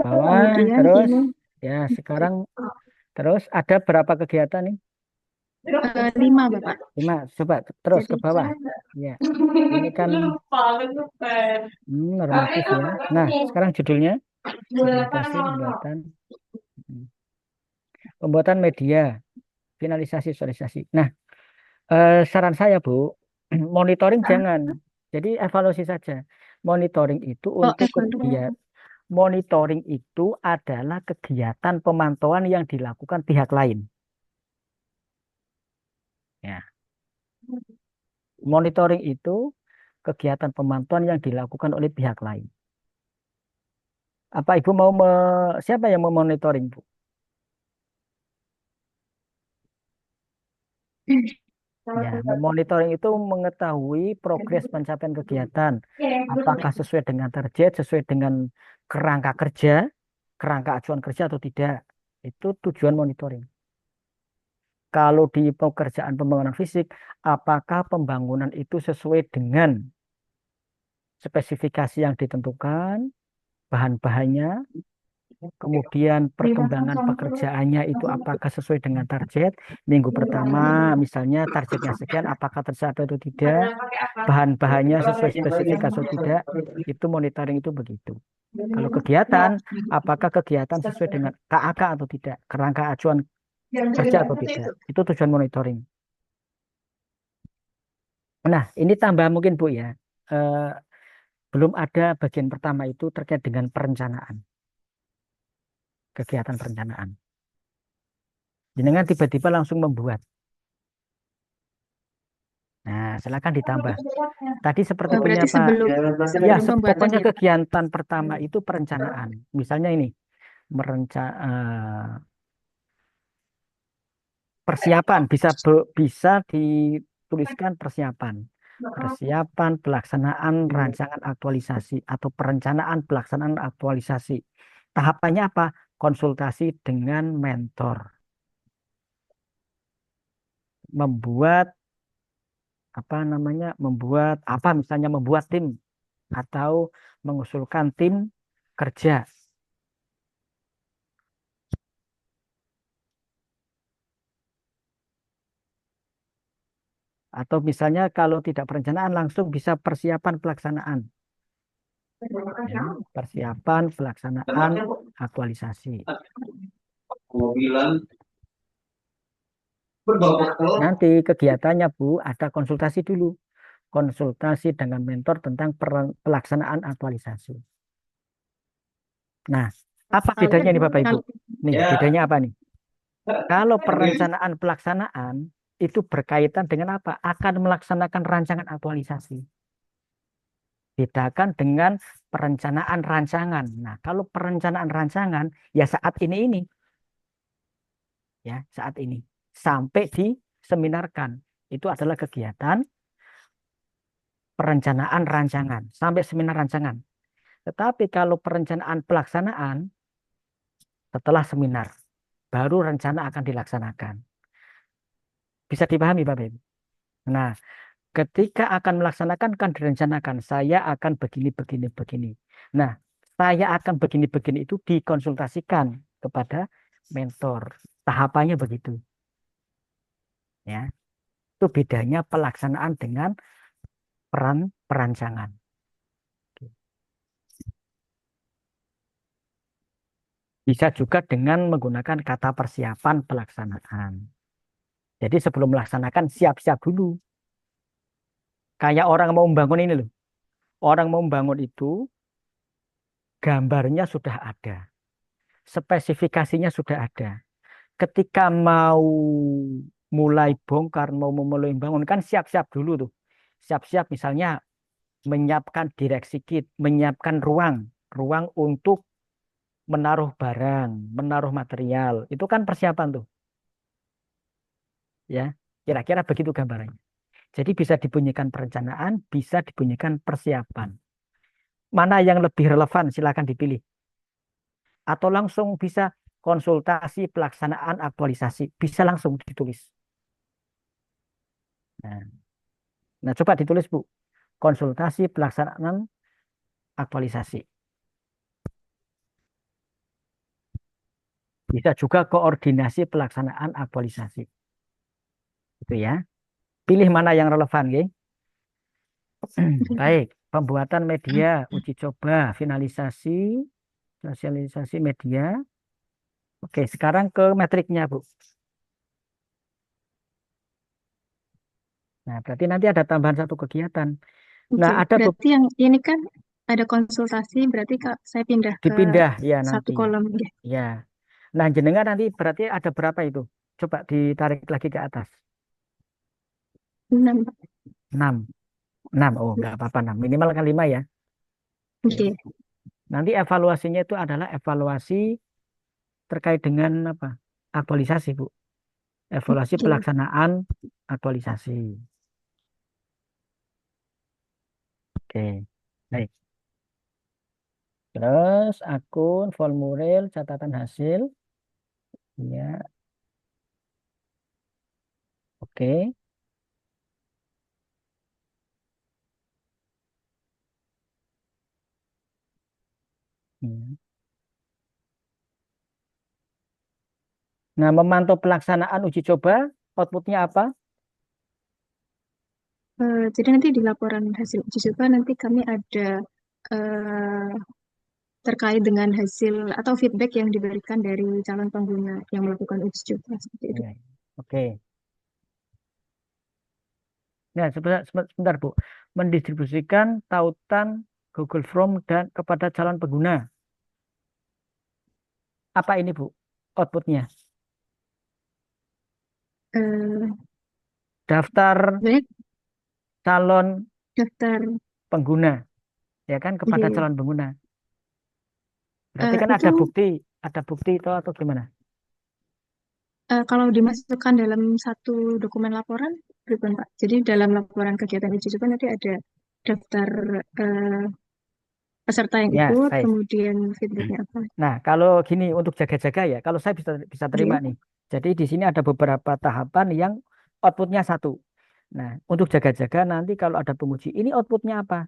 Bawah, Kemudian terus ini ya sekarang terus ada berapa kegiatan nih? 5, Bapak. 5. Coba terus ke Jadi bawah. Ya, ini kan normatif ya. Nah, sekarang judulnya implementasi pembuatan media, finalisasi, sosialisasi. Nah, saran saya Bu, monitoring jangan. Jadi evaluasi saja. Monitoring itu untuk kegiatan. Monitoring itu adalah kegiatan pemantauan yang dilakukan pihak lain. Ya. Monitoring itu kegiatan pemantauan yang dilakukan oleh pihak lain. Apa Ibu mau siapa yang memonitoring, Bu? Ya, memonitoring itu mengetahui progres pencapaian kegiatan. Apakah sesuai dengan target, sesuai dengan kerangka kerja, kerangka acuan kerja atau tidak. Itu tujuan monitoring. Kalau di pekerjaan pembangunan fisik, apakah pembangunan itu sesuai dengan spesifikasi yang ditentukan, bahan-bahannya, kemudian perkembangan pekerjaannya itu apakah sesuai dengan target. Minggu pertama misalnya targetnya sekian, apakah tercapai atau tidak, bahan-bahannya sesuai spesifik atau tidak, itu monitoring itu begitu. Kalau kegiatan, apakah kegiatan sesuai dengan KAK atau tidak, kerangka acuan kerja atau tidak, itu tujuan monitoring. Nah, ini tambah mungkin Bu ya, belum ada bagian pertama itu terkait dengan perencanaan, kegiatan perencanaan. Jangan tiba-tiba langsung membuat. Nah, silakan ditambah. Tadi seperti punya berarti Pak. Ya, sebelum pembuatan pokoknya ya, Pak. kegiatan pertama itu perencanaan. Misalnya ini, persiapan bisa dituliskan persiapan. Persiapan pelaksanaan rancangan aktualisasi atau perencanaan pelaksanaan aktualisasi. Tahapannya apa? Konsultasi dengan mentor. Membuat apa namanya? Membuat apa misalnya membuat tim atau mengusulkan tim kerja. Atau misalnya kalau tidak perencanaan langsung bisa persiapan pelaksanaan. Ya, persiapan pelaksanaan aktualisasi. Nanti kegiatannya Bu, ada konsultasi dulu. Konsultasi dengan mentor tentang pelaksanaan aktualisasi. Nah, apa bedanya nih Bapak Ibu? Nih, bedanya apa nih? Kalau perencanaan pelaksanaan itu berkaitan dengan apa? Akan melaksanakan rancangan aktualisasi. Bedakan dengan perencanaan rancangan. Nah, kalau perencanaan rancangan ya saat ini ya, saat ini sampai diseminarkan. Itu adalah kegiatan perencanaan rancangan sampai seminar rancangan. Tetapi kalau perencanaan pelaksanaan setelah seminar baru rencana akan dilaksanakan. Bisa dipahami Bapak Ibu? Nah, ketika akan melaksanakan kan direncanakan saya akan begini begini begini. Nah, saya akan begini begini itu dikonsultasikan kepada mentor. Tahapannya begitu. Ya. Itu bedanya pelaksanaan dengan perancangan. Bisa juga dengan menggunakan kata persiapan pelaksanaan. Jadi sebelum melaksanakan siap-siap dulu. Kayak orang mau membangun ini loh. Orang mau membangun itu gambarnya sudah ada. Spesifikasinya sudah ada. Ketika mau mulai bongkar, mau memulai bangun kan siap-siap dulu tuh. Siap-siap misalnya menyiapkan direksi kit, menyiapkan ruang untuk menaruh barang, menaruh material. Itu kan persiapan tuh. Ya, kira-kira begitu gambarannya. Jadi bisa dibunyikan perencanaan, bisa dibunyikan persiapan. Mana yang lebih relevan silakan dipilih. Atau langsung bisa konsultasi pelaksanaan aktualisasi, bisa langsung ditulis. Nah, coba ditulis Bu. Konsultasi pelaksanaan aktualisasi. Bisa juga koordinasi pelaksanaan aktualisasi. Itu ya. Pilih mana yang relevan, ya. Baik, pembuatan media, uji coba, finalisasi, sosialisasi media. Oke, sekarang ke metriknya, Bu. Nah, berarti nanti ada tambahan satu kegiatan. Nah, Oke, ada berarti yang ini kan ada konsultasi, berarti Kak, saya pindah ke dipindah ya satu nanti. kolom. Ya. Ya. Nah, jenengan nanti berarti ada berapa itu? Coba ditarik lagi ke atas. 6. 6. 6. Oh, nggak apa-apa 6. Minimal kan 5 ya. Oke. Nanti evaluasinya itu adalah evaluasi terkait dengan apa? Aktualisasi, Bu. Evaluasi Oke. pelaksanaan aktualisasi. Oke. Baik. Terus akun, formulir, catatan hasil. Ya, oke. Ya. Nah, memantau pelaksanaan uji coba, outputnya apa? Jadi nanti di laporan hasil uji coba nanti kami ada eh, terkait dengan hasil atau feedback yang diberikan dari calon pengguna yang melakukan uji coba seperti itu. Ya. Oke. Nah, sebentar, Bu. Mendistribusikan tautan Google Form dan kepada calon pengguna. Apa ini, Bu? Outputnya. Eh, Daftar Sebenarnya calon daftar pengguna, ya kan, kepada iya, calon pengguna. Berarti kan itu ada bukti itu atau gimana? Kalau dimasukkan dalam satu dokumen laporan, pripun, Pak? Jadi dalam laporan kegiatan uji coba nanti ada daftar eh, peserta yang Ya, ikut, baik. kemudian feedbacknya apa? Nah, kalau gini untuk jaga-jaga ya, kalau saya bisa terima Oke. nih. Jadi di sini ada beberapa tahapan yang outputnya satu. Nah, untuk jaga-jaga nanti kalau ada penguji, ini outputnya apa?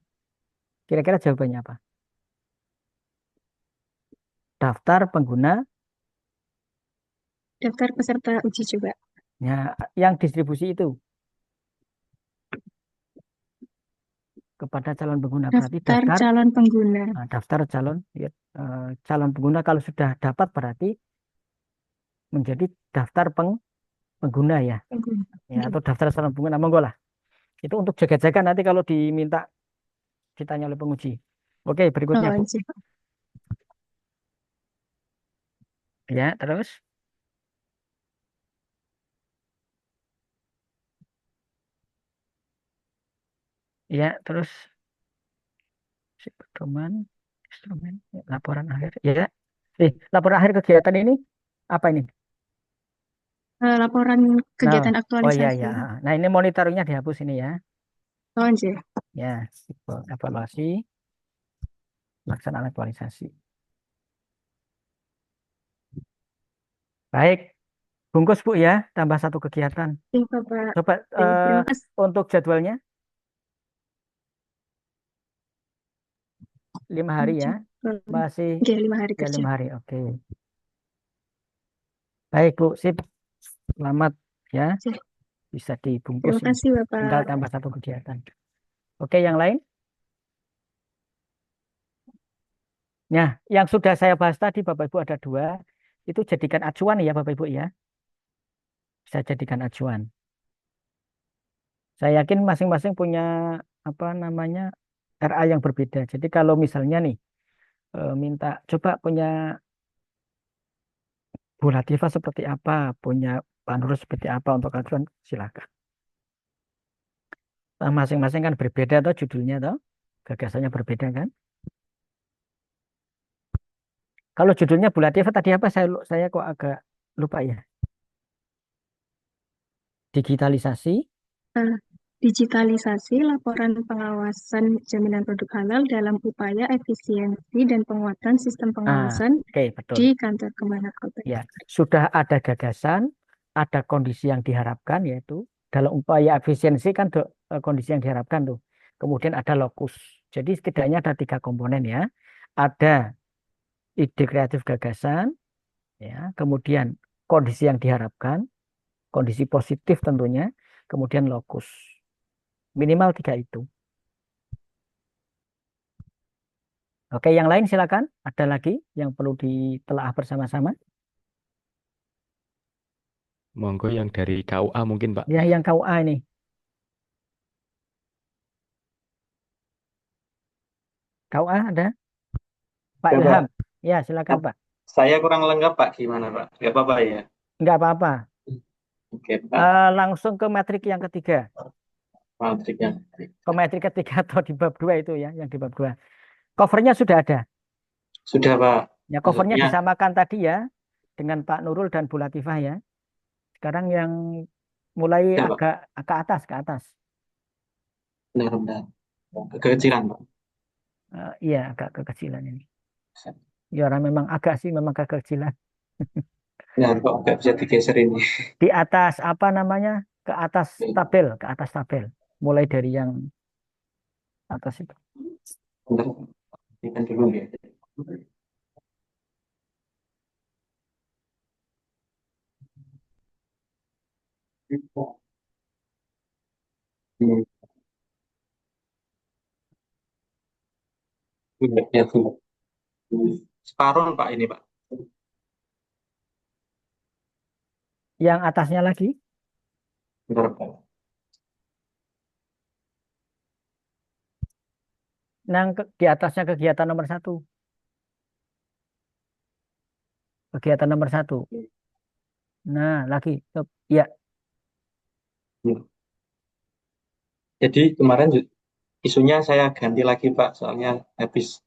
Kira-kira jawabannya apa? Daftar pengguna, Daftar peserta uji coba. ya, yang distribusi itu kepada calon pengguna. Berarti Daftar calon pengguna. daftar calon, ya, calon pengguna kalau sudah dapat berarti menjadi daftar pengguna ya, Pengguna. ya Oke. atau daftar calon pengguna. Monggo lah. Itu untuk jaga-jaga nanti kalau diminta ditanya oleh penguji. Oke, berikutnya Oh, Bu. iya. Ya, terus. Ya, terus si pedoman, instrumen, ya, laporan akhir. Ya, laporan akhir kegiatan ini apa ini? Laporan Nah, kegiatan oh iya ya. aktualisasi. Nah, ini monitoringnya dihapus ini ya. Oh, iya. Ya, evaluasi, pelaksanaan aktualisasi. Baik, bungkus Bu ya, tambah satu kegiatan. Oke, Bapak. Coba Terima kasih. untuk jadwalnya 5 hari ya, masih Oke, 5 hari ya kerja. 5 hari. Oke, baik Bu, sip. Selamat ya, Oke, bisa dibungkus terima ini. kasih, Tinggal Bapak. tambah satu kegiatan. Oke, yang lain? Nah, yang sudah saya bahas tadi Bapak Ibu ada 2, itu jadikan acuan ya Bapak Ibu ya. Saya jadikan acuan. Saya yakin masing-masing punya apa namanya RA yang berbeda. Jadi kalau misalnya nih minta coba punya Bu Latifah seperti apa, punya Pak Nurul seperti apa untuk acuan, silakan. Masing-masing kan berbeda toh judulnya toh, gagasannya berbeda kan. Kalau judulnya Bu Latifah tadi apa? Saya kok agak lupa ya. Digitalisasi. Eh, Digitalisasi laporan pengawasan jaminan produk halal dalam upaya efisiensi dan penguatan sistem pengawasan Oke, betul. di kantor Kemenag Kota. Ya, sudah ada gagasan, ada kondisi yang diharapkan yaitu dalam upaya efisiensi kan kondisi yang diharapkan tuh. Kemudian ada lokus. Jadi setidaknya ada 3 komponen ya. Ada ide kreatif gagasan, ya, kemudian kondisi yang diharapkan, kondisi positif tentunya, kemudian lokus. Minimal 3 itu. Oke, yang lain silakan. Ada lagi yang perlu ditelaah bersama-sama. Monggo yang dari KUA mungkin Pak. Ya, yang KUA ini. KUA ada? Pak Ya, Ilham. Pak. Ya, silakan Pak. Saya kurang lengkap, Pak. Gimana, Pak? Gak apa-apa ya? Nggak apa-apa. Oke, Pak. Langsung ke metrik yang ketiga. Matriknya. Ke metrik ketiga atau di bab 2 itu ya, yang di bab 2. Covernya sudah ada. Sudah, Pak. Ya, covernya Maksudnya, disamakan tadi ya dengan Pak Nurul dan Bu Latifah ya. Sekarang yang mulai sudah, Pak. agak ke atas, ke atas. Benar-benar. Kekecilan, Pak. Iya, agak kekecilan ini. Ya, orang memang agak sih, memang kekecilan. Benar, Pak. Nggak bisa digeser ini. Di atas apa namanya? Ke atas tabel, ke atas tabel. Mulai dari yang atas itu. Bentar. Ini dulu ya. Hmm. Ya, Bu. Separuh, Pak, ini, Pak. Yang atasnya lagi, Benar, Pak. di atasnya kegiatan nomor 1. Kegiatan nomor 1. Nah, lagi. Ya, Hmm. Jadi, kemarin isunya saya ganti lagi, Pak. Soalnya habis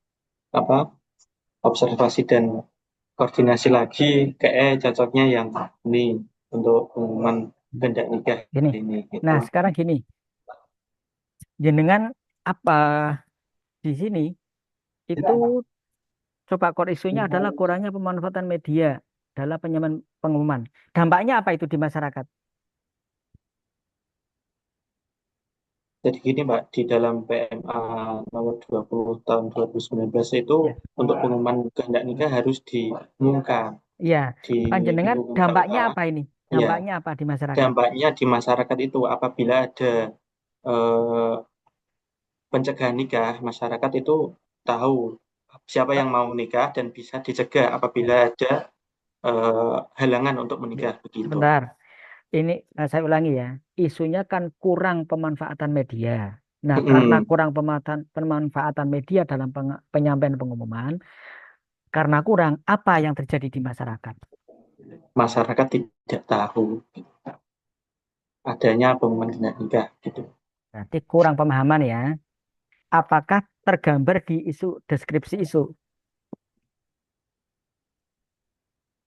apa observasi dan koordinasi lagi, kayak cocoknya yang ini. untuk pengumuman ganda nikah Gini. ini gitu. Nah, sekarang gini. Jenengan apa di sini itu coba core isunya adalah kurangnya pemanfaatan media dalam penyampaian pengumuman. Dampaknya apa itu di masyarakat? Jadi gini Mbak, di dalam PMA nomor 20 tahun 2019 itu Ya. untuk pengumuman ganda nikah harus diumumkan Iya, di panjenengan lingkungan dampaknya KUA. apa ini? Ya, Dampaknya apa di masyarakat? dampaknya di masyarakat itu apabila ada eh, pencegahan nikah, masyarakat itu tahu siapa Eh, yang mau nikah dan bisa dicegah apabila ada halangan untuk menikah begitu. Sebentar, ini saya ulangi ya. Isunya kan kurang pemanfaatan media. Nah, karena Mm-mm. kurang pemanfaatan media dalam penyampaian pengumuman, karena kurang, apa yang terjadi di masyarakat? Masyarakat tidak tahu adanya pengumuman ganda nikah gitu. Berarti kurang pemahaman ya. Apakah tergambar di isu deskripsi isu?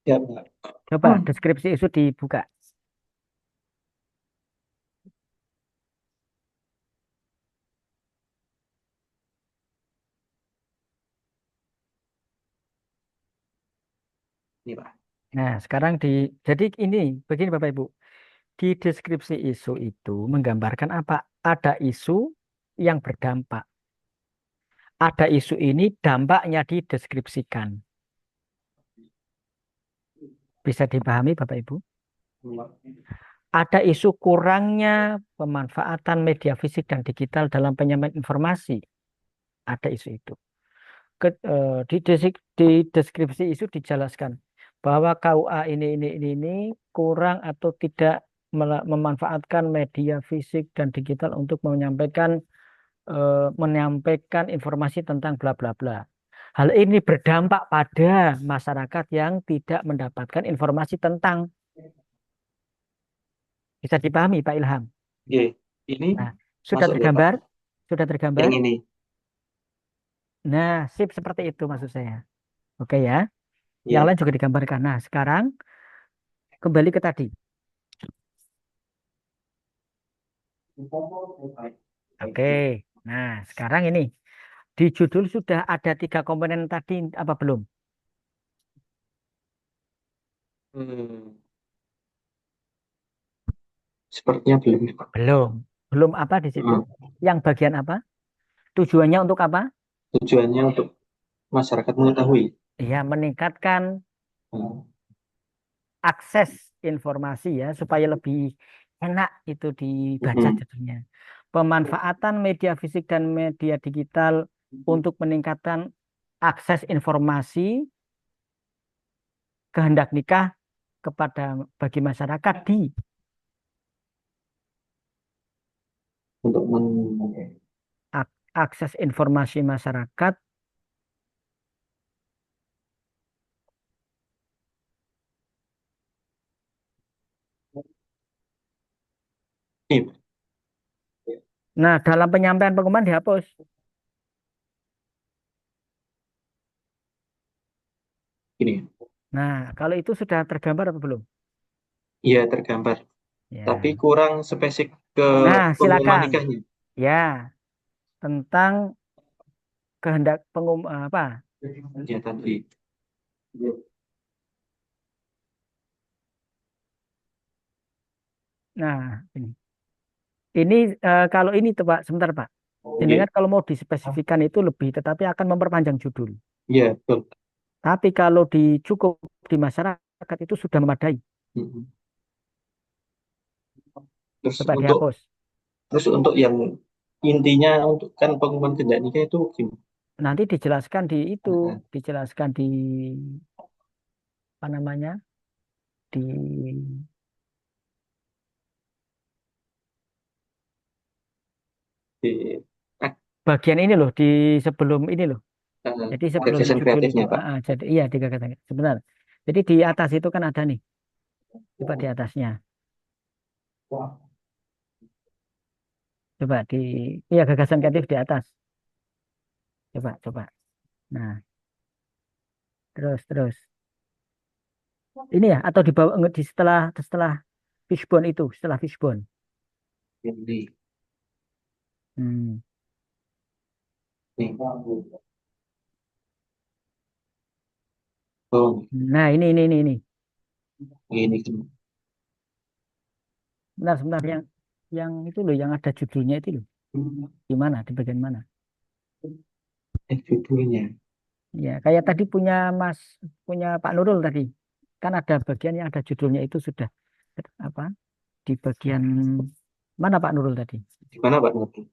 Ya, Mbak. Coba deskripsi isu dibuka. Ini Pak. Nah, sekarang jadi ini begini Bapak Ibu. Di deskripsi isu itu menggambarkan apa? Ada isu yang berdampak. Ada isu ini dampaknya dideskripsikan. Bisa dipahami Bapak Ibu? Ada isu kurangnya pemanfaatan media fisik dan digital dalam penyampaian informasi. Ada isu itu. Di deskripsi isu dijelaskan bahwa KUA ini kurang atau tidak memanfaatkan media fisik dan digital untuk menyampaikan informasi tentang bla bla bla. Hal ini berdampak pada masyarakat yang tidak mendapatkan informasi tentang. Bisa dipahami Pak Ilham? Oke, ini Nah, sudah masuk ya Pak. tergambar? Sudah tergambar? Yang ini. Nah, sip seperti itu maksud saya. Oke ya. Yang Ya. lain juga digambarkan. Nah, sekarang kembali ke tadi. Oke. Nah, sekarang ini di judul sudah ada 3 komponen tadi apa belum? Hmm, sepertinya belum Pak. Belum. Belum apa di situ? Hmm, Yang bagian apa? Tujuannya untuk apa? tujuannya untuk masyarakat mengetahui. Ya, meningkatkan Hmm, akses informasi ya supaya lebih enak itu dibaca hmm, judulnya. Pemanfaatan media fisik dan media digital untuk meningkatkan akses informasi kehendak nikah kepada bagi masyarakat di untuk akses informasi masyarakat ini, Nah, dalam penyampaian pengumuman dihapus. ini. Nah, kalau itu sudah tergambar apa belum? Iya tergambar. Tapi Ya. kurang spesifik ke Nah, pengumuman silakan. nikahnya. Ya, tentang kehendak apa? Ya tadi. Nah, ini kalau ini tuh Pak, sebentar Pak. Iya, Jenengan kalau mau dispesifikan itu lebih, tetapi akan memperpanjang judul. iya betul. Tapi kalau dicukup di masyarakat itu sudah memadai. Hmm. Terus Coba untuk dihapus. yang intinya untuk kan pengumuman ganda nikah itu gimana? Nanti dijelaskan di itu, Nah, dijelaskan di apa namanya? Di di bagian ini loh, di sebelum ini loh. Jadi sebelum gagasan judul itu, kreatifnya Pak. jadi iya dikatakan sebentar. Jadi di atas itu kan ada nih, coba di atasnya, coba iya gagasan kreatif di atas, coba coba. Nah, terus terus. Ini ya, atau di bawah di setelah setelah fishbone itu, setelah fishbone. Ini. Hmm. Nih. Oh, Nah, ini. ini. Bentar, sebentar yang itu loh, yang ada judulnya itu loh. Di mana? Di bagian mana? Judulnya. Ya, kayak tadi punya Pak Nurul tadi. Kan ada bagian yang ada judulnya itu sudah apa? Di bagian mana Pak Nurul tadi? Di mana Pak Nurul?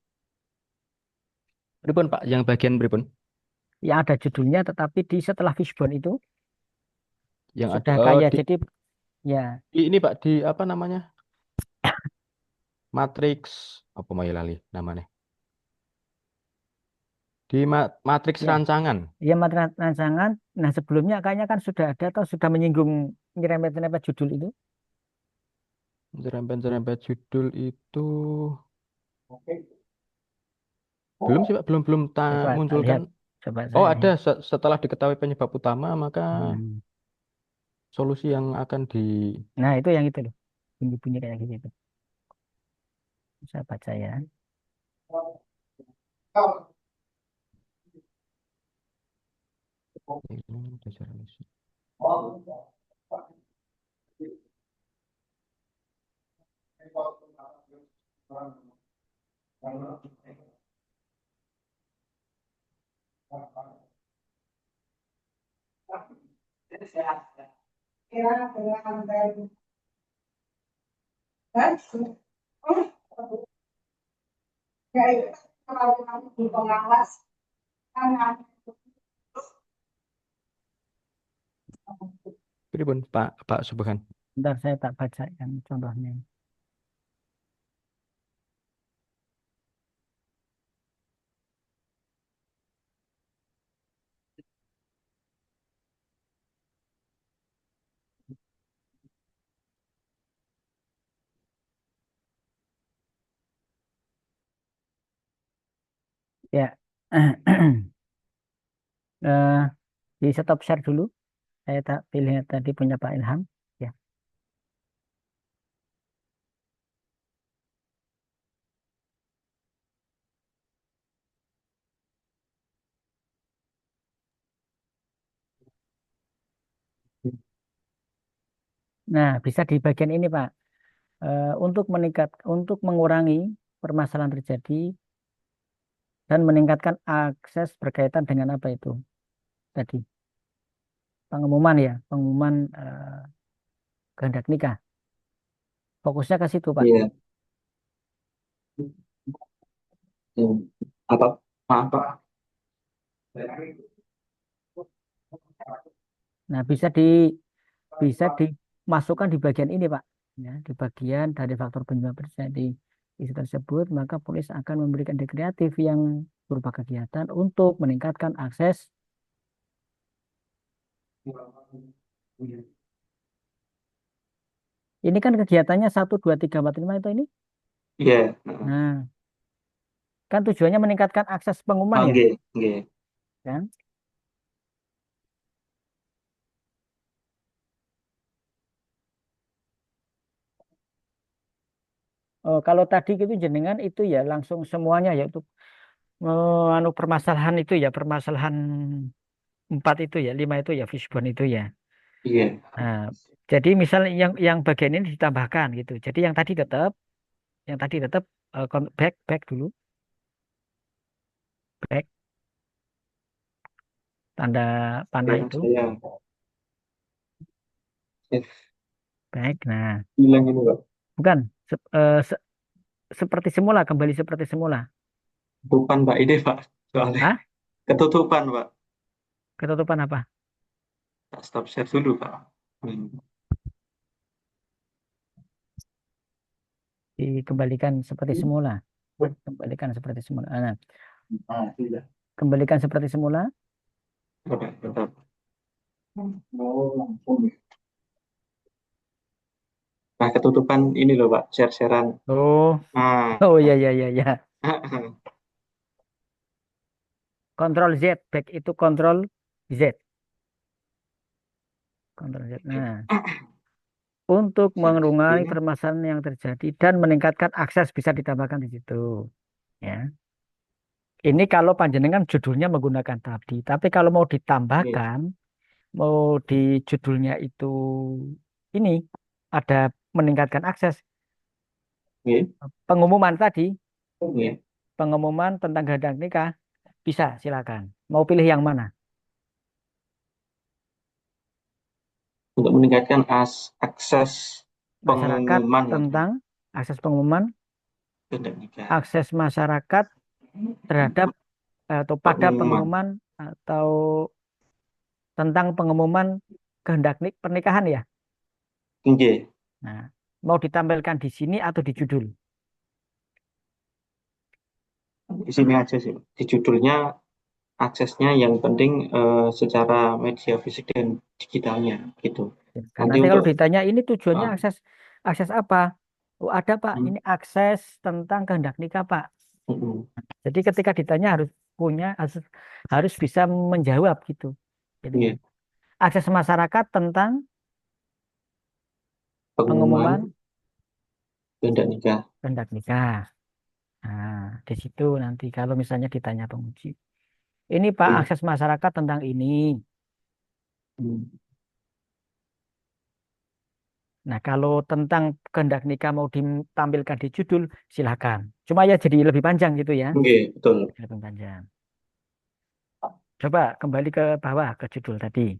Pripun Pak, yang bagian pripun? Yang ada judulnya tetapi di setelah fishbone itu Yang ada sudah kayak di, jadi ya ini Pak, di apa namanya? Matrix apa mau lali namanya? Di matriks ya rancangan. ya materi rancangan. Nah, sebelumnya kayaknya kan sudah ada atau sudah menyinggung nyerempet-nyerempet judul itu. Serempet-serempet judul itu belum sih Pak, belum Coba tak munculkan. lihat. Coba Oh, saya ada lihat. setelah diketahui penyebab utama, maka Hmm. solusi yang akan di Nah, itu yang itu loh. Bunyi-bunyi kayak gitu. Saya baca ya. Pripun Pak Subhan. Bentar saya tak baca yang contohnya. Ya. Eh, di stop share dulu. Saya tak pilih tadi punya Pak Ilham. Ya. Nah, bisa di bagian ini, Pak. Untuk mengurangi permasalahan terjadi dan meningkatkan akses berkaitan dengan apa itu tadi pengumuman ya, pengumuman kehendak nikah. Fokusnya ke situ, Pak. Iya. Hmm. Apa? Maaf Pak. Nah, bisa dimasukkan di bagian ini, Pak. Ya, di bagian dari faktor penyebab terjadi isu tersebut, maka polis akan memberikan ide kreatif yang berupa kegiatan untuk meningkatkan akses. Ini kan kegiatannya 1, 2, 3, 4, 5 itu ini. Iya. Nah, kan tujuannya meningkatkan akses pengumuman ya, Oke, oke. kan? Oh, kalau tadi gitu jenengan itu ya langsung semuanya yaitu anu permasalahan itu ya, permasalahan 4 itu ya, 5 itu ya, fishbone itu ya. Iya. Nah, jadi misal yang bagian ini ditambahkan gitu. Jadi yang tadi tetap back dulu, back tanda panah Yang itu, saya back. Nah, bilang ini Pak. bukan seperti semula, kembali seperti semula. Ketutupan Pak ini Pak. Soalnya Hah? ketutupan Pak. Ketutupan apa? Tak stop share dulu Pak. Hmm. Dikembalikan seperti semula. Kembalikan seperti semula. Nah, Ah, tidak. kembalikan seperti semula. Oke, tetap. Oh, langsung. Nah, ketutupan ini loh Pak, share-sharean. Oh, Ah. oh ya ya ya ya. Kontrol Z, back itu kontrol Z. Ctrl Z. Nah, untuk mengurangi permasalahan yang terjadi dan meningkatkan akses bisa ditambahkan di situ. Ya. Ini kalau panjenengan judulnya menggunakan tadi. Tapi kalau mau Oke, ditambahkan, mau di judulnya itu ini ada meningkatkan akses oke, pengumuman tadi, oke. pengumuman tentang ganda nikah bisa silakan. Mau pilih yang mana? Untuk meningkatkan akses Masyarakat pengumuman tentang akses pengumuman, ganda nikah. akses masyarakat terhadap atau pada Pengumuman. pengumuman atau tentang pengumuman kehendak pernikahan ya. Oke, Nah, mau ditampilkan di sini atau di judul? di sini aja sih. Di judulnya aksesnya yang penting secara media fisik dan digitalnya gitu. Nah, Nanti nanti kalau untuk ditanya ini tujuannya uh, akses akses apa? Oh, ada Pak, hmm, ini akses tentang kehendak nikah Pak. hmm, Jadi ketika ditanya harus punya harus bisa menjawab gitu. Jadinya iya, akses masyarakat tentang pengumuman pengumuman ganda nikah. kehendak nikah. Nah, di situ nanti kalau misalnya ditanya penguji, ini Pak Oke. akses masyarakat tentang ini. Hmm, Nah, kalau tentang kehendak nikah mau ditampilkan di judul, silakan. Cuma ya jadi lebih panjang gitu ya. oke, betul. Lebih panjang. Coba kembali ke bawah ke judul tadi.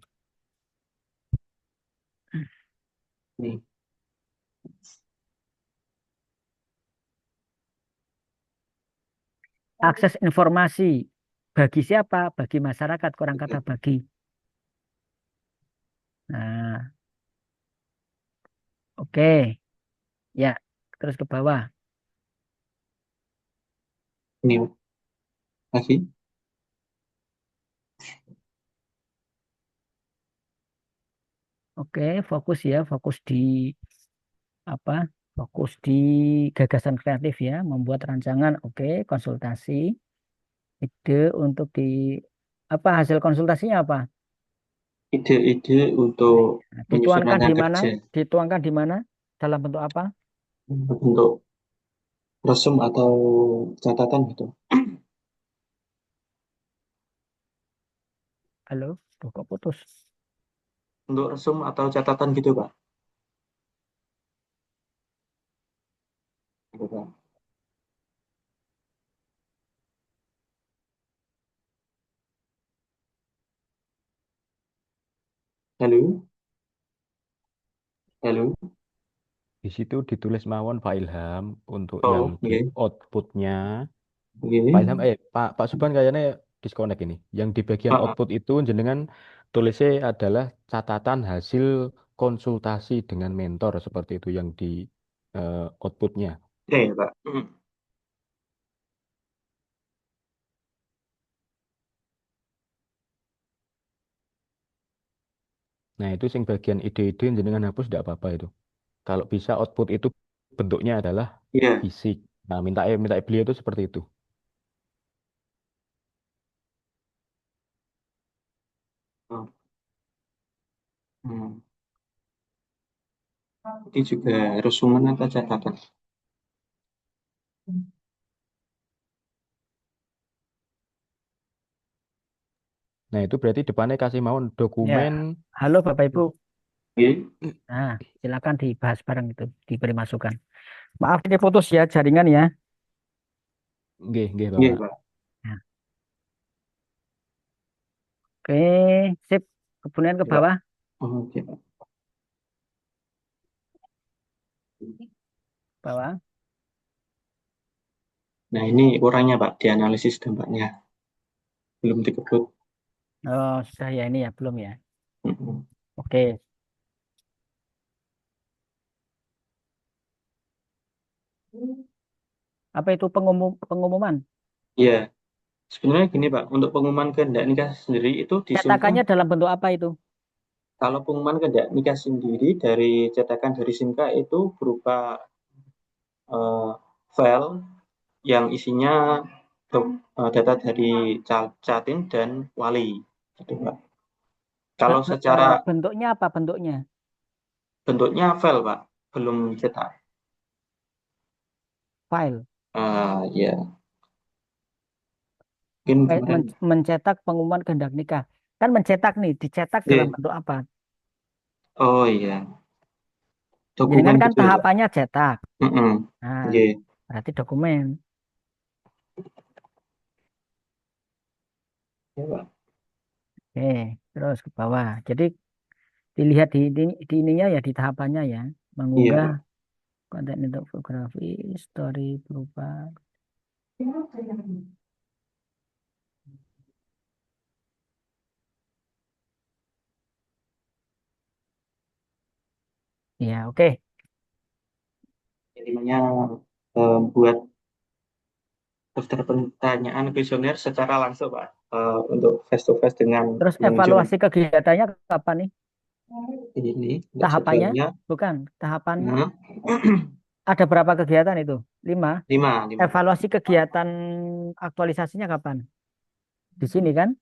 Nih, Akses informasi bagi siapa? Bagi masyarakat, kurang kata bagi. Nah, oke. Ya, terus ke bawah. ini lagi. Oke, fokus ya, fokus di apa? Fokus di gagasan kreatif ya, membuat rancangan. Oke, konsultasi, ide untuk di apa hasil konsultasinya apa? Ide-ide untuk menyusun Dituangkan di rancangan mana? kerja Dituangkan di mana? Dalam bentuk apa? untuk resum atau catatan gitu. Halo, tuh kok putus. Untuk resum atau catatan gitu, Pak. Gitu, Pak. Halo, halo. Di situ ditulis mawon Pak Ilham untuk yang Oh, di oke. outputnya. Pak Ilham, Oke. Pak Subhan kayaknya disconnect ini. Yang di bagian Ah, ah. output itu jenengan tulisnya adalah catatan hasil konsultasi dengan mentor seperti itu yang di outputnya. Oke, ya, Pak. Nah itu sing bagian ide-ide jenengan hapus tidak apa-apa itu. Kalau bisa output itu bentuknya adalah Iya. fisik. Nah minta beliau itu seperti itu. Oh, hmm. Ini juga resumen atau catatan. Nah itu berarti depannya kasih mawon Ya, dokumen. halo Bapak Ibu. Oke. Nah, silakan dibahas bareng itu, diberi masukan. Maaf ini putus ya jaringan ya. Nggih, nggih Iya, Bapak. Pak. Ya. Oke, sip. Kemudian ke Iya, Pak. bawah, Oh, oke, Pak. bawah. Nah, ini kurangnya, Pak, dianalisis dampaknya. Belum dikebut. Oh, sudah ya ini ya, belum ya. Mm-mm. Oke, apa itu pengumuman? Iya, sebenarnya gini, Pak. Untuk pengumuman kehendak nikah sendiri itu disimpan. Cetakannya dalam bentuk apa itu? Kalau pengumuman kehendak nikah sendiri dari cetakan dari Simka itu berupa eh, file yang isinya data dari Catin dan Wali, gitu, Pak. Kalau secara Bentuknya apa bentuknya? bentuknya file, Pak, belum cetak. File. Ya, mungkin kemarin. Mencetak pengumuman kehendak nikah. Kan mencetak nih, dicetak dalam Iya. bentuk apa? Oh iya, Jadi dokumen kan gitu ya, Pak. tahapannya cetak. Mm-mm. Nah, Iya. berarti dokumen. Iya, Pak. Oke, terus ke bawah. Jadi dilihat di ininya ya di tahapannya ya. Iya, Mengunggah Pak. konten infografi, story berupa. Ya, oke. Jadi buat daftar pertanyaan kuesioner secara langsung, Pak. Untuk face to face dengan Terus pengunjung evaluasi kegiatannya kapan nih? ini, untuk Tahapannya? jadwalnya. Bukan, tahapan Nah, ada berapa kegiatan itu? 5. lima. Evaluasi kegiatan aktualisasinya kapan? Di sini kan?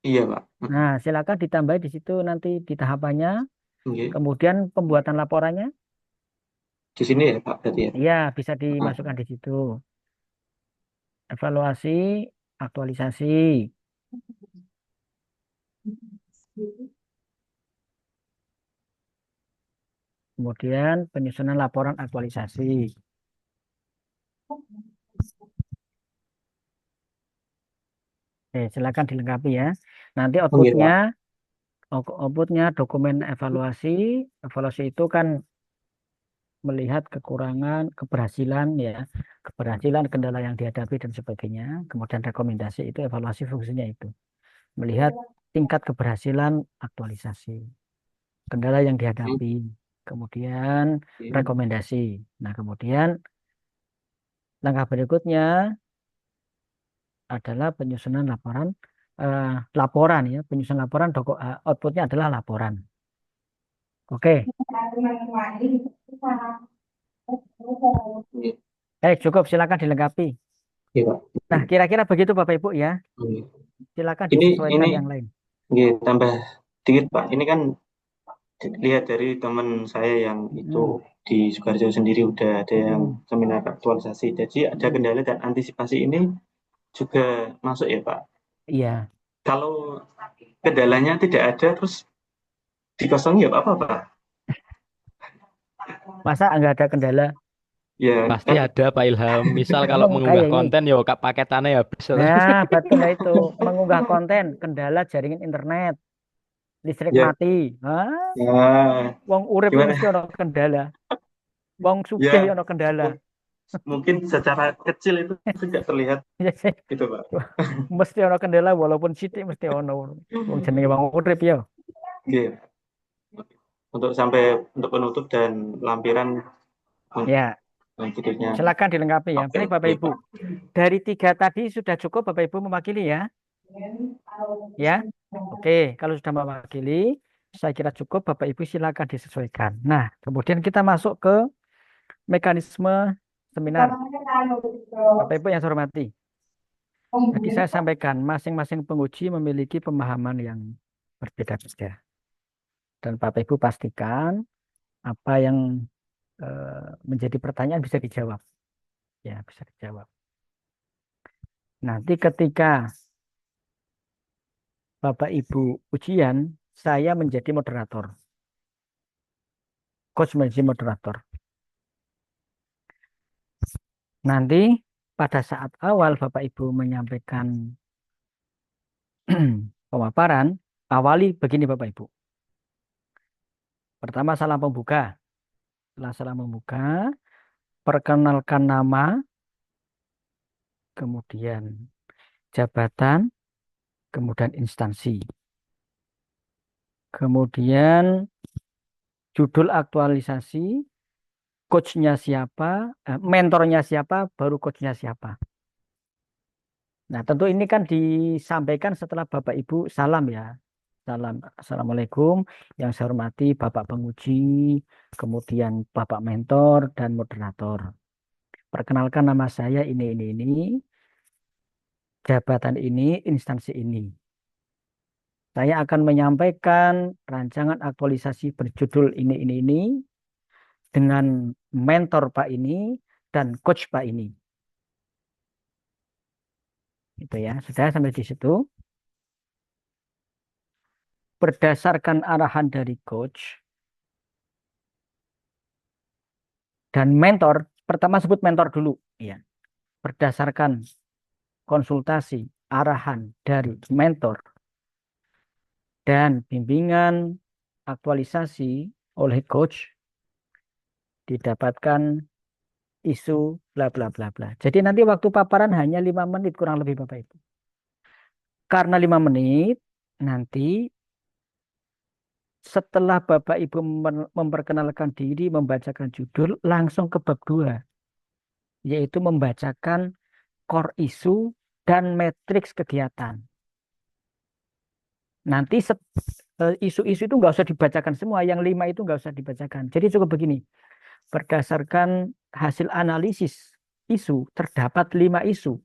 Iya, Pak. Nah, silakan ditambah di situ nanti di tahapannya. Oke. Kemudian pembuatan laporannya, Di sini ya, Pak, berarti ya. ya bisa Heeh. dimasukkan di situ. Evaluasi, aktualisasi, kemudian penyusunan laporan aktualisasi. Silakan dilengkapi ya. Nanti Oke, Pak. outputnya dokumen evaluasi. Evaluasi itu kan melihat kekurangan, keberhasilan ya, keberhasilan kendala yang dihadapi dan sebagainya. Kemudian rekomendasi itu evaluasi fungsinya itu melihat tingkat keberhasilan aktualisasi, kendala yang dihadapi, kemudian Oke. rekomendasi. Nah, kemudian langkah berikutnya adalah penyusunan laporan ya, penyusunan laporan outputnya adalah laporan. Oke, Oke. cukup silakan dilengkapi. Iya, Pak. Nah, kira-kira begitu Bapak Ibu ya. Oke. Silakan Ini disesuaikan yang lain. oke, tambah dikit, Pak. Ini kan lihat dari teman saya yang itu Mm, di Sukoharjo sendiri udah ada yang mm, seminar aktualisasi. Jadi ada mm. kendala dan antisipasi ini juga masuk ya, Pak. Iya, Kalau kendalanya tidak ada terus dikosongi ya apa, Pak? masa nggak ada kendala? Ya Pasti kan, ada Pak Ilham. Misal kalau Emang mengunggah kayak ini. konten ya kak paketannya habis. Nah, betul lah itu. Mengunggah konten, kendala jaringan internet, listrik ya, mati. Hah? ya, Wong urip iki mesti gimana? ono kendala. Wong sugih Ya, ono kendala. mu- mungkin secara kecil itu tidak terlihat Ya sih. gitu, Pak. Mesti ono kendala walaupun sithik mesti ono. Wong jenenge wong urip ya. Iya. Untuk penutup dan lampiran Ya, berikutnya. silakan dilengkapi ya. Oke, Baik Bapak oke, Ibu. Pak. Dari 3 tadi sudah cukup Bapak Ibu mewakili ya. Ya. Oke, kalau sudah mewakili, saya kira cukup Bapak Ibu silakan disesuaikan. Nah, kemudian kita masuk ke mekanisme seminar. Bapak Ibu yang saya hormati. Tadi saya sampaikan masing-masing penguji memiliki pemahaman yang berbeda-beda. Dan Bapak Ibu pastikan apa yang menjadi pertanyaan bisa dijawab. Ya, bisa dijawab. Nanti ketika Bapak Ibu ujian, saya menjadi moderator. Coach menjadi moderator. Nanti pada saat awal Bapak Ibu menyampaikan pemaparan, awali begini Bapak Ibu. Pertama salam pembuka. Setelah salam pembuka, perkenalkan nama, kemudian jabatan, kemudian instansi. Kemudian judul aktualisasi, coachnya siapa, mentornya siapa, baru coachnya siapa. Nah, tentu ini kan disampaikan setelah Bapak Ibu salam ya. Salam, Assalamualaikum. Yang saya hormati Bapak penguji, kemudian Bapak mentor dan moderator. Perkenalkan nama saya ini, jabatan ini, instansi ini. Saya akan menyampaikan rancangan aktualisasi berjudul ini dengan mentor Pak ini dan coach Pak ini. Itu ya, sudah sampai di situ. Berdasarkan arahan dari coach dan mentor, pertama sebut mentor dulu, ya. Berdasarkan konsultasi arahan dari mentor dan bimbingan aktualisasi oleh coach, didapatkan isu bla bla bla bla. Jadi nanti waktu paparan hanya 5 menit kurang lebih Bapak Ibu. Karena 5 menit, nanti setelah Bapak Ibu memperkenalkan diri, membacakan judul, langsung ke bab 2, yaitu membacakan core isu dan matriks kegiatan. Nanti isu-isu itu nggak usah dibacakan semua, yang 5 itu nggak usah dibacakan. Jadi cukup begini, berdasarkan hasil analisis isu, terdapat 5 isu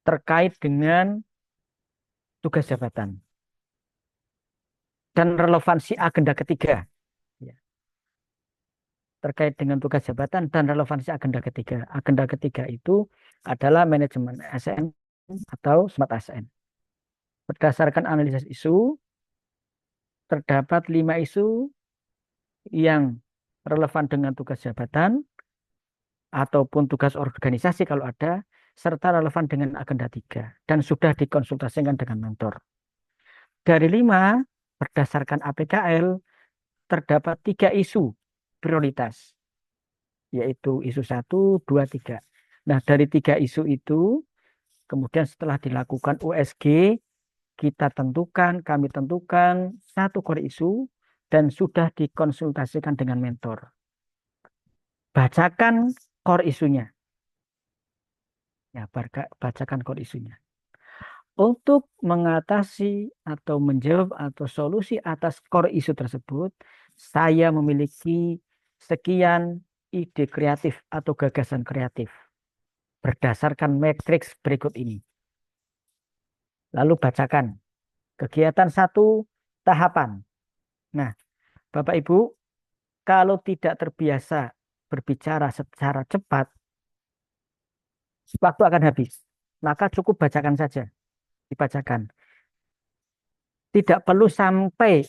terkait dengan tugas jabatan dan relevansi agenda ketiga. Ya. Terkait dengan tugas jabatan dan relevansi agenda ketiga. Agenda ketiga itu adalah manajemen ASN atau smart ASN. Berdasarkan analisis isu, terdapat 5 isu yang relevan dengan tugas jabatan ataupun tugas organisasi kalau ada, serta relevan dengan agenda 3 dan sudah dikonsultasikan dengan mentor. Dari 5, berdasarkan APKL, terdapat 3 isu prioritas, yaitu isu 1, 2, 3. Nah, dari 3 isu itu, kemudian setelah dilakukan USG, kami tentukan 1 core isu dan sudah dikonsultasikan dengan mentor. Bacakan core isunya. Ya, bacakan core isunya. Untuk mengatasi atau menjawab atau solusi atas core isu tersebut, saya memiliki sekian ide kreatif atau gagasan kreatif berdasarkan matriks berikut ini. Lalu bacakan kegiatan 1, tahapan. Nah, Bapak Ibu, kalau tidak terbiasa berbicara secara cepat, waktu akan habis. Maka cukup bacakan saja, dibacakan. Tidak perlu sampai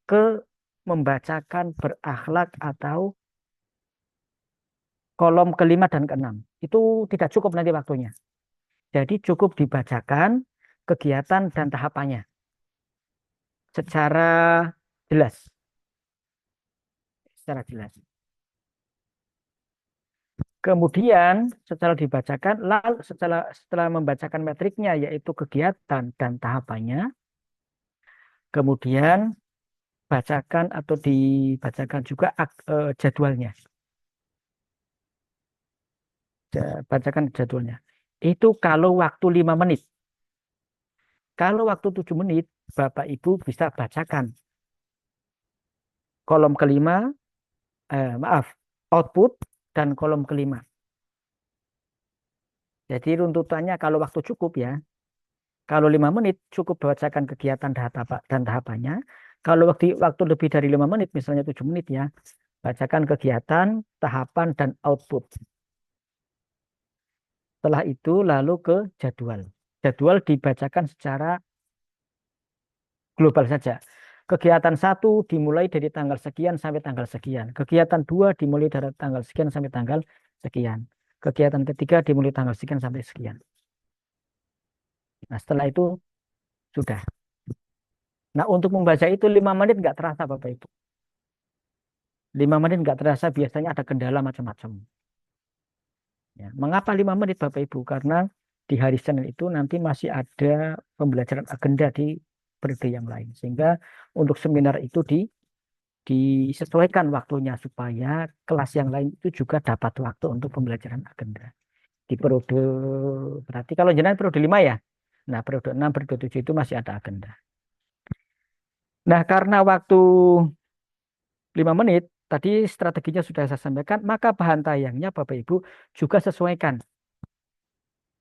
ke membacakan berakhlak atau kolom ke-5 dan ke-6. Itu tidak cukup nanti waktunya. Jadi cukup dibacakan kegiatan dan tahapannya secara jelas. Secara jelas. Kemudian setelah dibacakan, lalu setelah membacakan metriknya yaitu kegiatan dan tahapannya, kemudian bacakan atau dibacakan juga jadwalnya. Bacakan jadwalnya. Itu kalau waktu 5 menit. Kalau waktu 7 menit, Bapak Ibu bisa bacakan kolom ke-5, output dan kolom ke-5. Jadi runtutannya kalau waktu cukup ya, kalau 5 menit cukup bacakan kegiatan dan tahapannya. Kalau waktu lebih dari 5 menit, misalnya 7 menit ya, bacakan kegiatan, tahapan, dan output. Setelah itu lalu ke jadwal. Jadwal dibacakan secara global saja. Kegiatan 1 dimulai dari tanggal sekian sampai tanggal sekian. Kegiatan 2 dimulai dari tanggal sekian sampai tanggal sekian. Kegiatan ketiga dimulai tanggal sekian sampai sekian. Nah, setelah itu sudah. Nah, untuk membaca itu 5 menit nggak terasa Bapak Ibu. 5 menit nggak terasa, biasanya ada kendala macam-macam. Ya, mengapa 5 menit Bapak Ibu? Karena di hari Senin itu nanti masih ada pembelajaran agenda di periode yang lain. Sehingga untuk seminar itu disesuaikan waktunya supaya kelas yang lain itu juga dapat waktu untuk pembelajaran agenda. Di periode, berarti kalau jenengan periode 5 ya. Nah, periode 6, periode 7 itu masih ada agenda. Nah, karena waktu 5 menit, tadi strateginya sudah saya sampaikan, maka bahan tayangnya Bapak Ibu juga sesuaikan.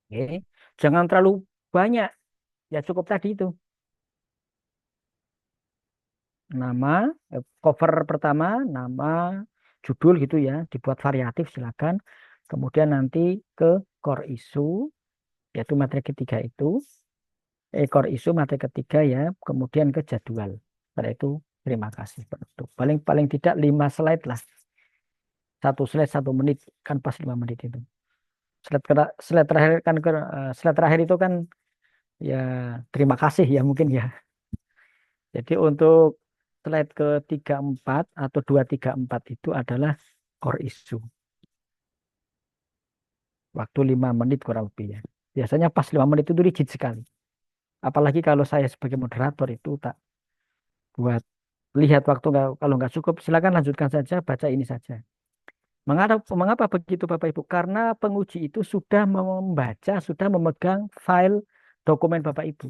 Oke. Jangan terlalu banyak, ya cukup tadi itu. Nama, cover pertama, nama, judul gitu ya, dibuat variatif silakan. Kemudian nanti ke core issue, yaitu materi ketiga itu. Core issue materi ketiga ya, kemudian ke jadwal. Setelah itu terima kasih penutup. Paling paling tidak 5 slide lah. 1 slide 1 menit, kan pas 5 menit itu. Slide terakhir kan slide terakhir itu kan ya terima kasih ya mungkin ya. Jadi untuk slide ke 34 atau 234 itu adalah core issue. Waktu 5 menit kurang lebih ya. Biasanya pas 5 menit itu rigid sekali. Apalagi kalau saya sebagai moderator itu tak buat lihat waktu kalau nggak cukup silakan lanjutkan saja baca ini saja. Mengapa begitu Bapak Ibu? Karena penguji itu sudah membaca, sudah memegang file dokumen Bapak Ibu.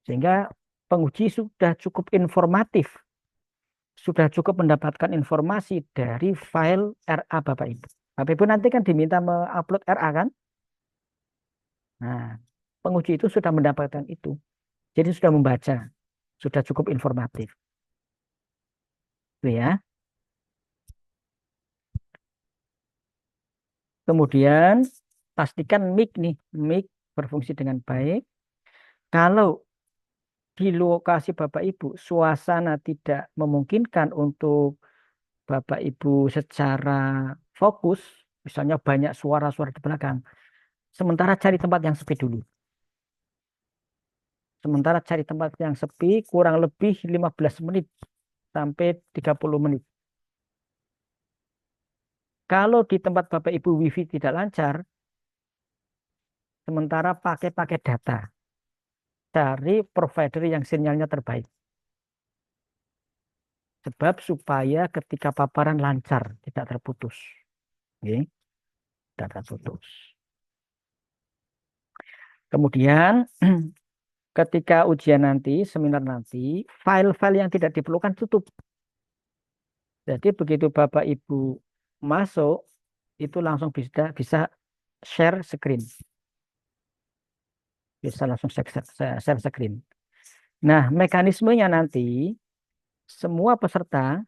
Sehingga penguji sudah cukup informatif, sudah cukup mendapatkan informasi dari file RA Bapak Ibu. Bapak Ibu nanti kan diminta mengupload RA kan? Nah, penguji itu sudah mendapatkan itu. Jadi sudah membaca, sudah cukup informatif. Itu ya. Kemudian pastikan mic berfungsi dengan baik. Kalau di lokasi Bapak Ibu suasana tidak memungkinkan untuk Bapak Ibu secara fokus, misalnya banyak suara-suara di belakang, sementara cari tempat yang sepi dulu. Sementara cari tempat yang sepi kurang lebih 15 menit sampai 30 menit. Kalau di tempat Bapak Ibu WiFi tidak lancar, sementara pakai data. Cari provider yang sinyalnya terbaik. Sebab supaya ketika paparan lancar, tidak terputus. Oke, tidak terputus. Kemudian ketika ujian nanti, seminar nanti, file-file yang tidak diperlukan tutup. Jadi begitu Bapak Ibu masuk, itu langsung bisa share screen. Bisa langsung share screen. Nah, mekanismenya nanti, semua peserta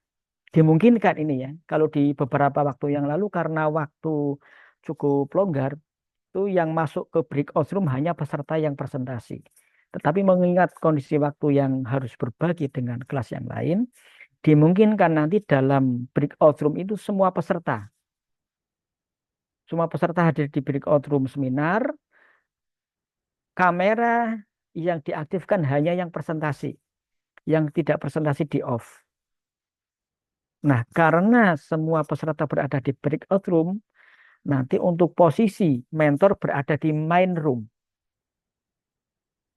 dimungkinkan ini ya. Kalau di beberapa waktu yang lalu karena waktu cukup longgar, itu yang masuk ke breakout room hanya peserta yang presentasi. Tetapi mengingat kondisi waktu yang harus berbagi dengan kelas yang lain, dimungkinkan nanti dalam breakout room itu semua peserta hadir di breakout room seminar, kamera yang diaktifkan hanya yang presentasi, yang tidak presentasi di off. Nah, karena semua peserta berada di breakout room, nanti untuk posisi mentor berada di main room.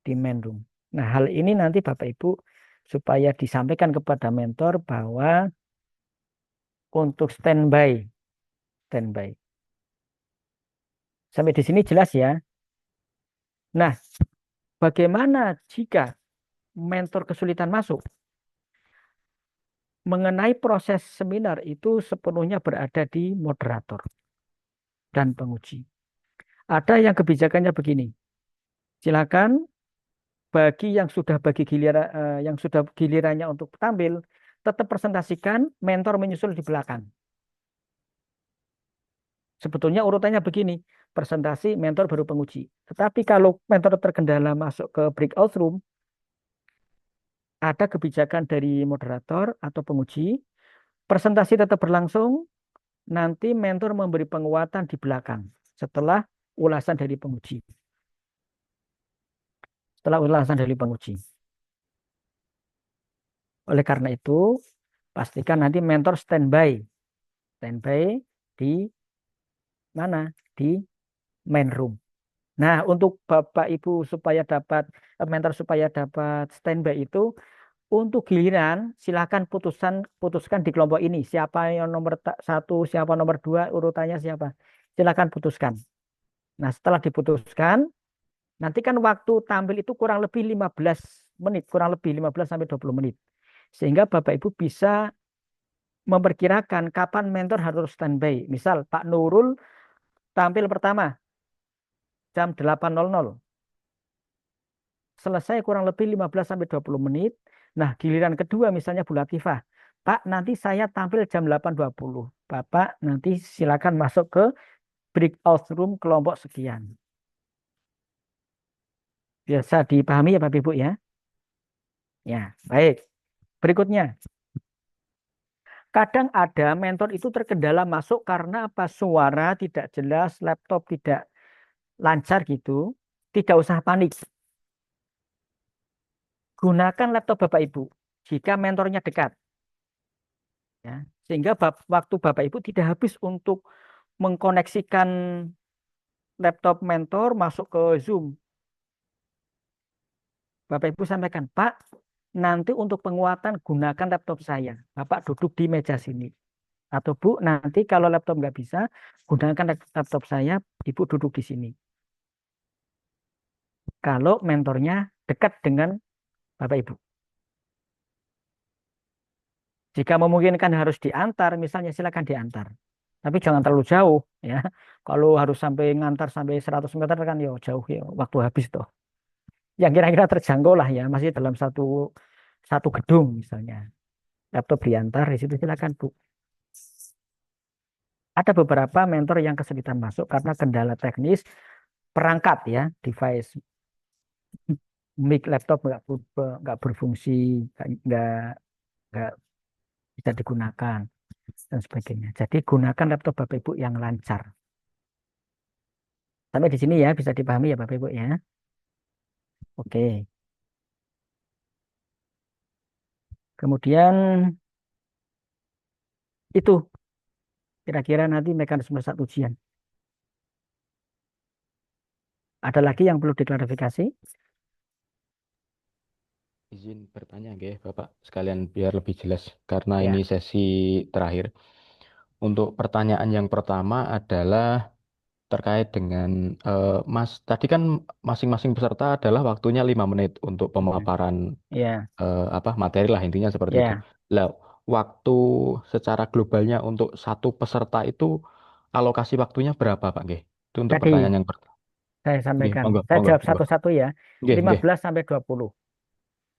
Di main room. Nah, hal ini nanti Bapak Ibu supaya disampaikan kepada mentor bahwa untuk standby. Sampai di sini jelas ya. Nah, bagaimana jika mentor kesulitan masuk? Mengenai proses seminar itu sepenuhnya berada di moderator dan penguji. Ada yang kebijakannya begini. Silakan bagi yang sudah gilirannya untuk tampil, tetap presentasikan, mentor menyusul di belakang. Sebetulnya urutannya begini, presentasi, mentor baru penguji. Tetapi kalau mentor terkendala masuk ke breakout room, ada kebijakan dari moderator atau penguji, presentasi tetap berlangsung, nanti mentor memberi penguatan di belakang setelah ulasan dari penguji. Oleh karena itu, pastikan nanti mentor standby di mana? Di main room. Nah, untuk Bapak Ibu supaya dapat mentor supaya dapat standby itu untuk giliran silakan putuskan di kelompok ini siapa yang nomor 1, siapa nomor 2, urutannya siapa. Silakan putuskan. Nah, setelah diputuskan, nanti kan waktu tampil itu kurang lebih 15 menit, kurang lebih 15 sampai 20 menit. Sehingga Bapak Ibu bisa memperkirakan kapan mentor harus standby. Misal Pak Nurul tampil pertama jam 8.00. selesai kurang lebih 15 sampai 20 menit. Nah, giliran kedua misalnya Bu Latifah, Pak, nanti saya tampil jam 8.20. Bapak nanti silakan masuk ke breakout room kelompok sekian. Biasa dipahami ya Bapak Ibu ya? Ya, baik. Berikutnya, kadang ada mentor itu terkendala masuk karena apa? Suara tidak jelas, laptop tidak lancar gitu. Tidak usah panik. Gunakan laptop Bapak Ibu jika mentornya dekat. Ya, sehingga waktu Bapak Ibu tidak habis untuk mengkoneksikan laptop mentor masuk ke Zoom. Bapak Ibu sampaikan, Pak, nanti untuk penguatan gunakan laptop saya. Bapak duduk di meja sini. Atau Bu, nanti kalau laptop nggak bisa, gunakan laptop saya, Ibu duduk di sini. Kalau mentornya dekat dengan Bapak Ibu. Jika memungkinkan harus diantar, misalnya silakan diantar. Tapi jangan terlalu jauh ya. Kalau harus sampai ngantar sampai 100 meter kan ya jauh ya, waktu habis toh. Yang kira-kira terjangkau lah ya, masih dalam satu satu gedung misalnya. Laptop diantar di situ silakan Bu. Ada beberapa mentor yang kesulitan masuk karena kendala teknis perangkat ya, device mic laptop nggak berfungsi, nggak nggak bisa digunakan dan sebagainya. Jadi gunakan laptop Bapak Ibu yang lancar. Sampai di sini ya bisa dipahami ya Bapak Ibu ya. Oke. Kemudian itu kira-kira nanti mekanisme saat ujian. Ada lagi yang perlu diklarifikasi? Izin bertanya, nggih, Bapak, sekalian biar lebih jelas karena ini Ya, sesi terakhir. Untuk pertanyaan yang pertama adalah terkait dengan Mas, tadi kan masing-masing peserta adalah waktunya 5 menit untuk pemaparan ya, apa materi lah intinya seperti itu. ya. Lah, waktu secara globalnya untuk satu peserta itu alokasi waktunya berapa, Pak? Nggih. Itu untuk Tadi pertanyaan yang pertama. saya Nggih, sampaikan. monggo, Saya monggo, jawab monggo. satu-satu ya. Nggih, lima nggih. belas sampai 20.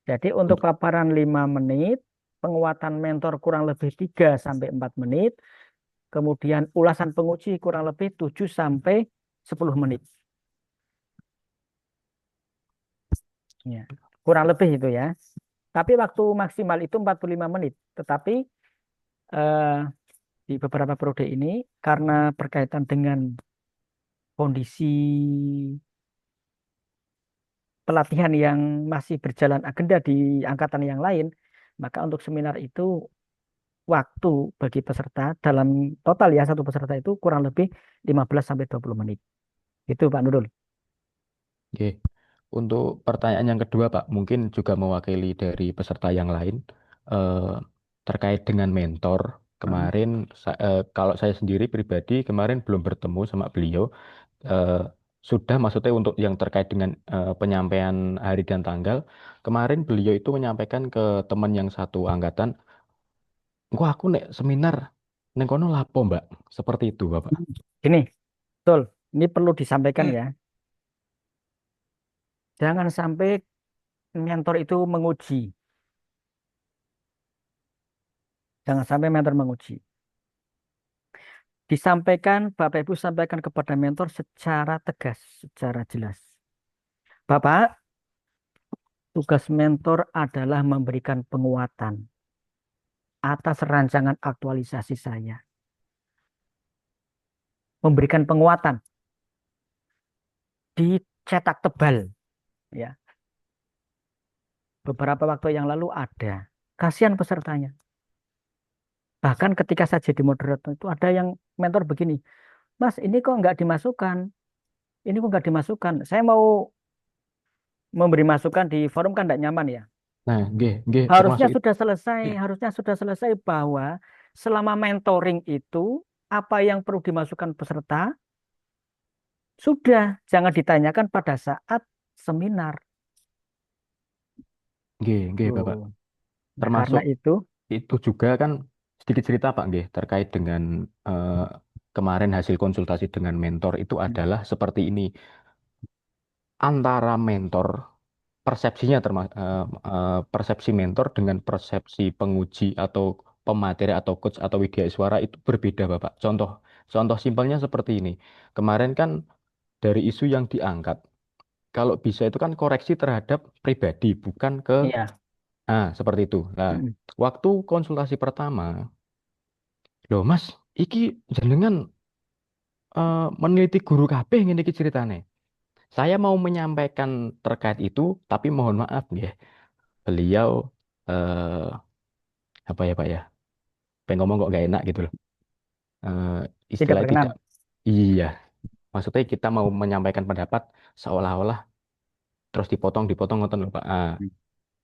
Jadi untuk paparan 5 menit, penguatan mentor kurang lebih 3 sampai 4 menit, kemudian ulasan penguji kurang lebih 7 sampai 10 menit. Ya. Kurang lebih itu ya. Tapi waktu maksimal itu 45 menit. Tetapi eh, di beberapa periode ini karena berkaitan dengan kondisi pelatihan yang masih berjalan agenda di angkatan yang lain, maka untuk seminar itu waktu bagi peserta dalam total ya satu peserta itu kurang lebih 15 sampai 20 menit. Itu Pak Nurul. Oke. Untuk pertanyaan yang kedua, Pak, mungkin juga mewakili dari peserta yang lain eh, terkait dengan mentor. Hmm. Kemarin, kalau saya sendiri pribadi kemarin belum bertemu sama beliau. Eh, sudah maksudnya untuk yang terkait dengan penyampaian hari dan tanggal. Kemarin beliau itu menyampaikan ke teman yang satu angkatan, "Engko aku nek seminar neng kono lapo, Mbak?" Seperti itu, Bapak. Ini betul. Ini perlu disampaikan ya. Jangan sampai mentor itu menguji. Jangan sampai mentor menguji. Disampaikan, Bapak Ibu sampaikan kepada mentor secara tegas, secara jelas. Bapak, tugas mentor adalah memberikan penguatan atas rancangan aktualisasi saya. Memberikan penguatan dicetak tebal. Ya, beberapa waktu yang lalu ada. Kasihan pesertanya. Bahkan ketika saya jadi moderator itu ada yang mentor begini, Mas, ini kok nggak dimasukkan? Ini kok nggak dimasukkan? Saya mau memberi masukan di forum kan tidak nyaman ya. Nah, nggih, nggih, Harusnya termasuk itu. sudah selesai, harusnya sudah selesai bahwa selama mentoring itu apa yang perlu dimasukkan peserta sudah, jangan ditanyakan pada saat seminar. Nggih, nggih, Bapak. Tuh. Nah, karena Termasuk itu, itu juga kan sedikit cerita Pak nggih terkait dengan eh, kemarin hasil konsultasi dengan mentor itu adalah seperti ini. Antara mentor persepsinya persepsi mentor dengan persepsi penguji atau pemateri atau coach atau widyaswara itu berbeda, Bapak. Contoh contoh simpelnya seperti ini. Kemarin kan dari isu yang diangkat, kalau bisa itu kan koreksi terhadap pribadi, bukan ke Iya. seperti itu. Nah, Mm-mm. waktu konsultasi pertama, loh Mas, iki jenengan meneliti guru kabeh ngene iki ceritane. Saya mau menyampaikan terkait itu, tapi mohon maaf ya, beliau eh apa ya Pak ya, pengen ngomong kok gak enak gitu loh. Eh, Tidak istilah berkenan. tidak, iya, maksudnya kita mau menyampaikan pendapat seolah-olah terus dipotong-dipotong ngoten loh Pak.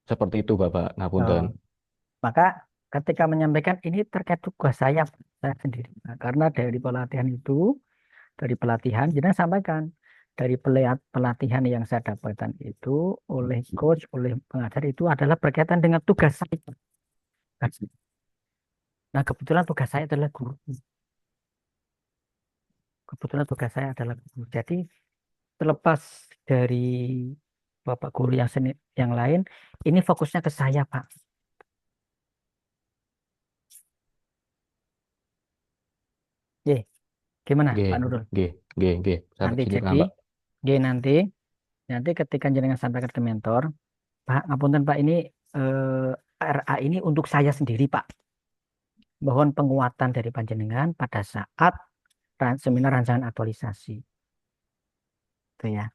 Seperti itu Bapak, ngapunten. Oh, maka ketika menyampaikan ini terkait tugas saya sendiri. Nah, karena dari pelatihan, jadi sampaikan dari pelatihan yang saya dapatkan itu oleh coach, oleh pengajar itu adalah berkaitan dengan tugas saya. Nah, kebetulan tugas saya adalah guru. Kebetulan tugas saya adalah guru. Jadi terlepas dari Bapak guru yang lain, ini fokusnya ke saya, Pak. Ye, gimana, G, Pak Nurul? G, G. Sampai Nanti sini jadi, paham Pak? nanti, ketika jenengan sampaikan ke mentor, Pak, ngapunten Pak, ini RA ini untuk saya sendiri, Pak. Mohon penguatan dari panjenengan pada saat seminar rancangan aktualisasi. Itu ya.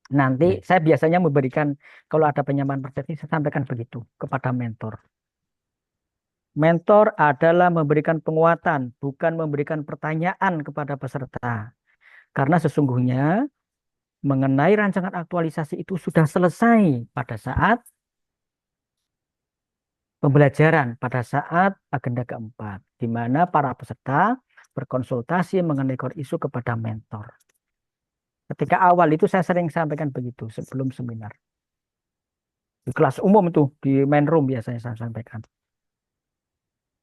Nanti G, saya biasanya memberikan, kalau ada penyampaian persepsi, saya sampaikan begitu kepada mentor. Mentor adalah memberikan penguatan, bukan memberikan pertanyaan kepada peserta. Karena sesungguhnya mengenai rancangan aktualisasi itu sudah selesai pada saat pembelajaran, pada saat agenda keempat, di mana para peserta berkonsultasi mengenai core isu kepada mentor. Ketika awal itu saya sering sampaikan begitu sebelum seminar. Di kelas umum itu, di main room biasanya saya sampaikan.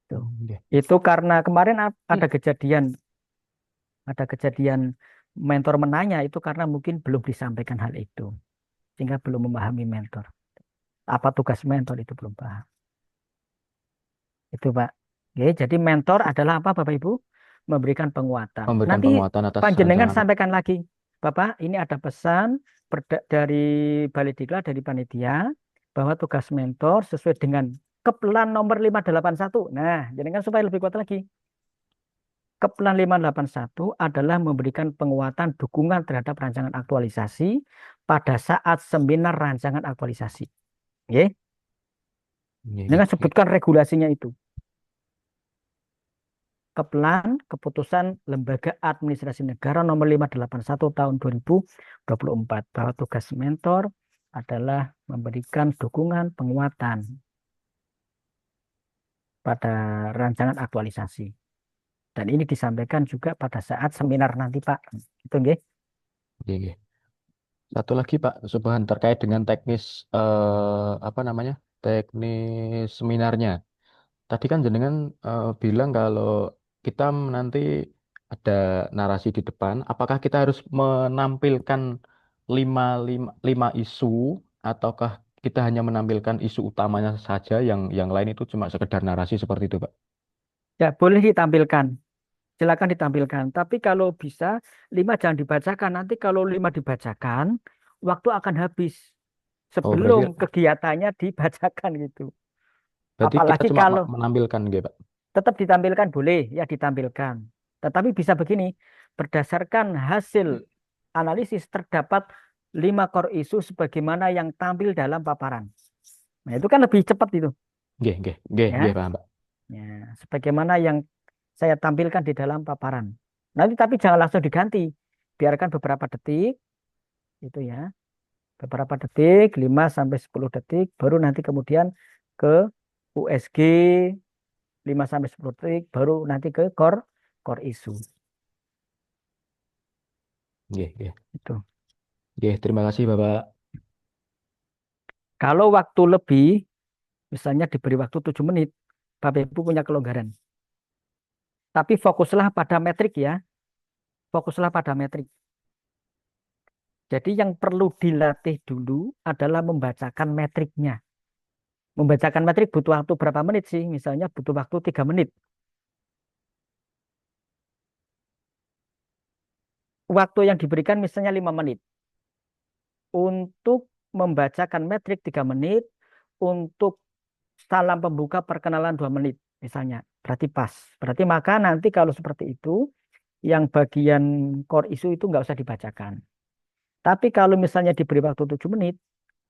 Tuh. G. Itu karena kemarin ada kejadian mentor menanya itu karena mungkin belum disampaikan hal itu. Sehingga belum memahami mentor. Apa tugas mentor itu belum paham. Itu Pak. Oke, jadi mentor adalah apa Bapak Ibu? Memberikan penguatan. Memberikan Nanti penguatan atas panjenengan rancangan. sampaikan lagi. Bapak, ini ada pesan dari Balidiklat, dari panitia, bahwa tugas mentor sesuai dengan Keplan nomor 581. Nah, jenengan supaya lebih kuat lagi. Keplan 581 adalah memberikan penguatan dukungan terhadap rancangan aktualisasi pada saat seminar rancangan aktualisasi. Oke? Jangan G. sebutkan regulasinya itu. Keplan Keputusan Lembaga Administrasi Negara nomor 581 tahun 2024 bahwa tugas mentor adalah memberikan dukungan penguatan pada rancangan aktualisasi. Dan ini disampaikan juga pada saat seminar nanti, Pak. Itu nggih. G. Satu lagi Pak, Subhan terkait dengan teknis apa namanya? Teknis seminarnya. Tadi kan jenengan bilang kalau kita nanti ada narasi di depan, apakah kita harus menampilkan lima isu ataukah kita hanya menampilkan isu utamanya saja yang lain itu cuma sekedar narasi seperti itu, Pak? Ya, boleh ditampilkan. Silakan ditampilkan. Tapi kalau bisa, 5 jangan dibacakan. Nanti kalau 5 dibacakan, waktu akan habis Oh, sebelum berarti kegiatannya dibacakan gitu. berarti kita Apalagi cuma kalau menampilkan gitu, Pak. tetap ditampilkan boleh, ya ditampilkan. Tetapi bisa begini, berdasarkan hasil analisis terdapat 5 core isu sebagaimana yang tampil dalam paparan. Nah, itu kan lebih cepat itu, Nggih, nggih, nggih, nggih, ya. paham, Pak. Ya, sebagaimana yang saya tampilkan di dalam paparan. Nanti tapi jangan langsung diganti. Biarkan beberapa detik itu ya. Beberapa detik, 5 sampai 10 detik baru nanti kemudian ke USG 5 sampai 10 detik baru nanti ke core core isu. Nggih, nggih. Itu. Nggih, terima kasih, Bapak. Kalau waktu lebih, misalnya diberi waktu 7 menit, Bapak Ibu punya kelonggaran. Tapi fokuslah pada metrik ya. Fokuslah pada metrik. Jadi yang perlu dilatih dulu adalah membacakan metriknya. Membacakan metrik butuh waktu berapa menit sih? Misalnya butuh waktu 3 menit. Waktu yang diberikan misalnya 5 menit. Untuk membacakan metrik 3 menit. Untuk salam pembuka perkenalan 2 menit. Misalnya. Berarti pas. Berarti maka nanti kalau seperti itu, yang bagian core issue itu nggak usah dibacakan. Tapi kalau misalnya diberi waktu 7 menit,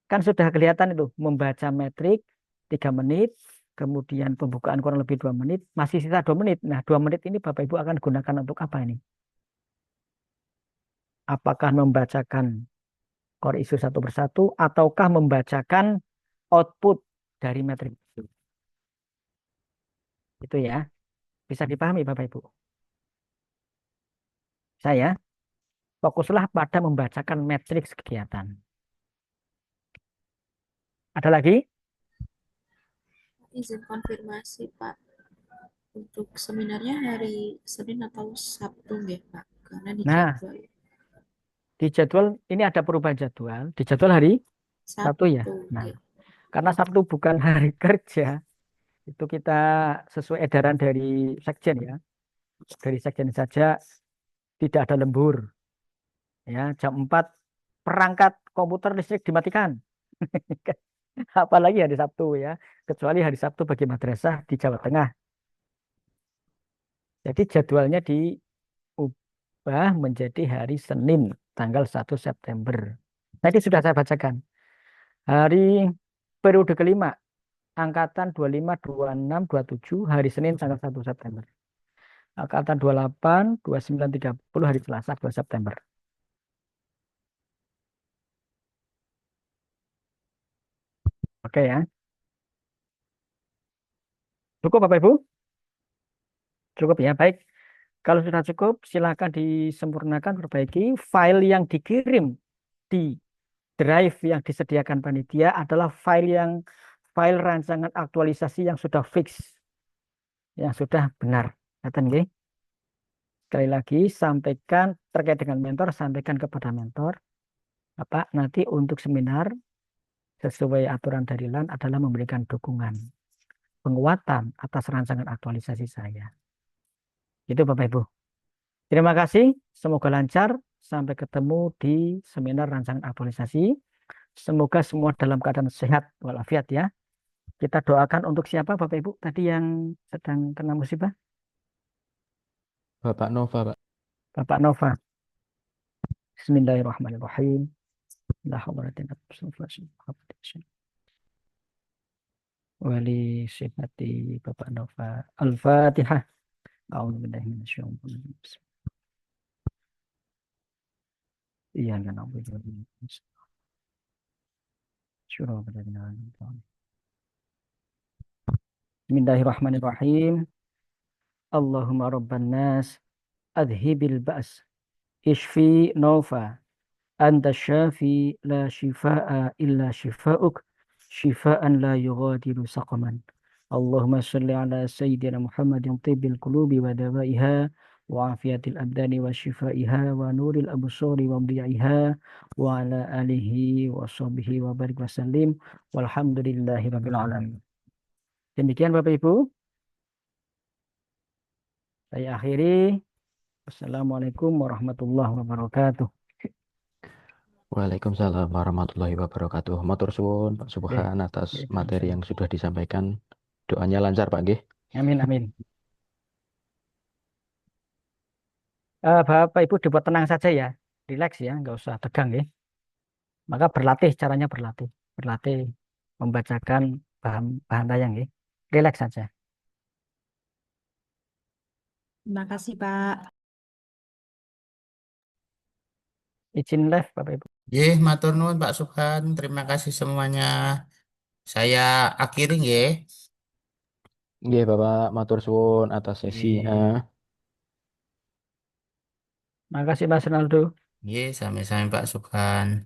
kan sudah kelihatan itu membaca metrik 3 menit, kemudian pembukaan kurang lebih 2 menit, masih sisa 2 menit. Nah, 2 menit ini Bapak Ibu akan gunakan untuk apa ini? Apakah membacakan core issue satu persatu, ataukah membacakan output dari metrik itu? Itu ya, bisa dipahami Bapak Ibu. Saya fokuslah pada membacakan metrik kegiatan. Ada lagi? Izin konfirmasi Pak, untuk seminarnya hari Senin atau Sabtu nggih Pak? Karena di Nah, jadwal di jadwal ini ada perubahan jadwal. Di jadwal hari Sabtu ya. Sabtu Nah, nggih. karena Sabtu bukan hari kerja, itu kita sesuai edaran dari Sekjen ya. Dari Sekjen saja tidak ada lembur. Ya, jam 4 perangkat komputer listrik dimatikan. Apalagi hari Sabtu ya. Kecuali hari Sabtu bagi madrasah di Jawa Tengah. Jadi jadwalnya diubah menjadi hari Senin tanggal 1 September. Tadi sudah saya bacakan. Hari periode kelima, angkatan 25, 26, 27, hari Senin tanggal 1 September. Angkatan 28, 29, 30, hari Selasa 2 September. Oke ya. Cukup Bapak Ibu? Cukup ya. Baik. Kalau sudah cukup, silakan disempurnakan, perbaiki. File yang dikirim di drive yang disediakan panitia adalah file rancangan aktualisasi yang sudah fix, yang sudah benar. Katakan nggih? Sekali lagi, sampaikan terkait dengan mentor, sampaikan kepada mentor. Bapak nanti untuk seminar sesuai aturan dari LAN adalah memberikan dukungan, penguatan atas rancangan aktualisasi saya. Itu Bapak Ibu. Terima kasih, semoga lancar. Sampai ketemu di seminar rancangan aktualisasi. Semoga semua dalam keadaan sehat walafiat ya. Kita doakan untuk siapa Bapak Ibu tadi yang sedang kena musibah? Bapak Nova, Pak. Bapak Nova. Bismillahirrahmanirrahim. La haula wala quwwata illa billah. Wali sifati Bapak Nova. Al-Fatihah. A'udzubillahi minasyaitonir rajim. Iya, kan Bismillahirrahmanirrahim. Allahumma rabban nas adhibil ba's ishfi Nova anta syafi la shifaa illa shifauk shifaan la yughadiru saqaman. Allahumma salli ala sayyidina Muhammadin tibbil qulubi wa dawaiha wa afiyatil abdani wa shifaiha wa nuril absari wa mdi'iha wa ala alihi wa sahbihi wa barik wa sallim walhamdulillahi rabbil alamin. Demikian Bapak Ibu, saya akhiri. Wassalamualaikum warahmatullahi wabarakatuh. Waalaikumsalam warahmatullahi wabarakatuh. Matur suwun Pak Subhan atas materi yang sudah disampaikan. Doanya lancar Pak nggih. Amin amin. Bapak Ibu dibuat tenang saja ya, rileks ya, nggak usah tegang ya. Maka berlatih, caranya berlatih, berlatih membacakan bahan bahan tayang ya. Rileks saja. Terima kasih, Pak. Izin live Bapak Ibu. Matur nuwun Pak Subhan. Terima kasih semuanya. Saya akhiri nggih. Nggih Bapak, matur suwun atas sesinya. Makasih Mas Ronaldo. Sami-sami Pak Subhan.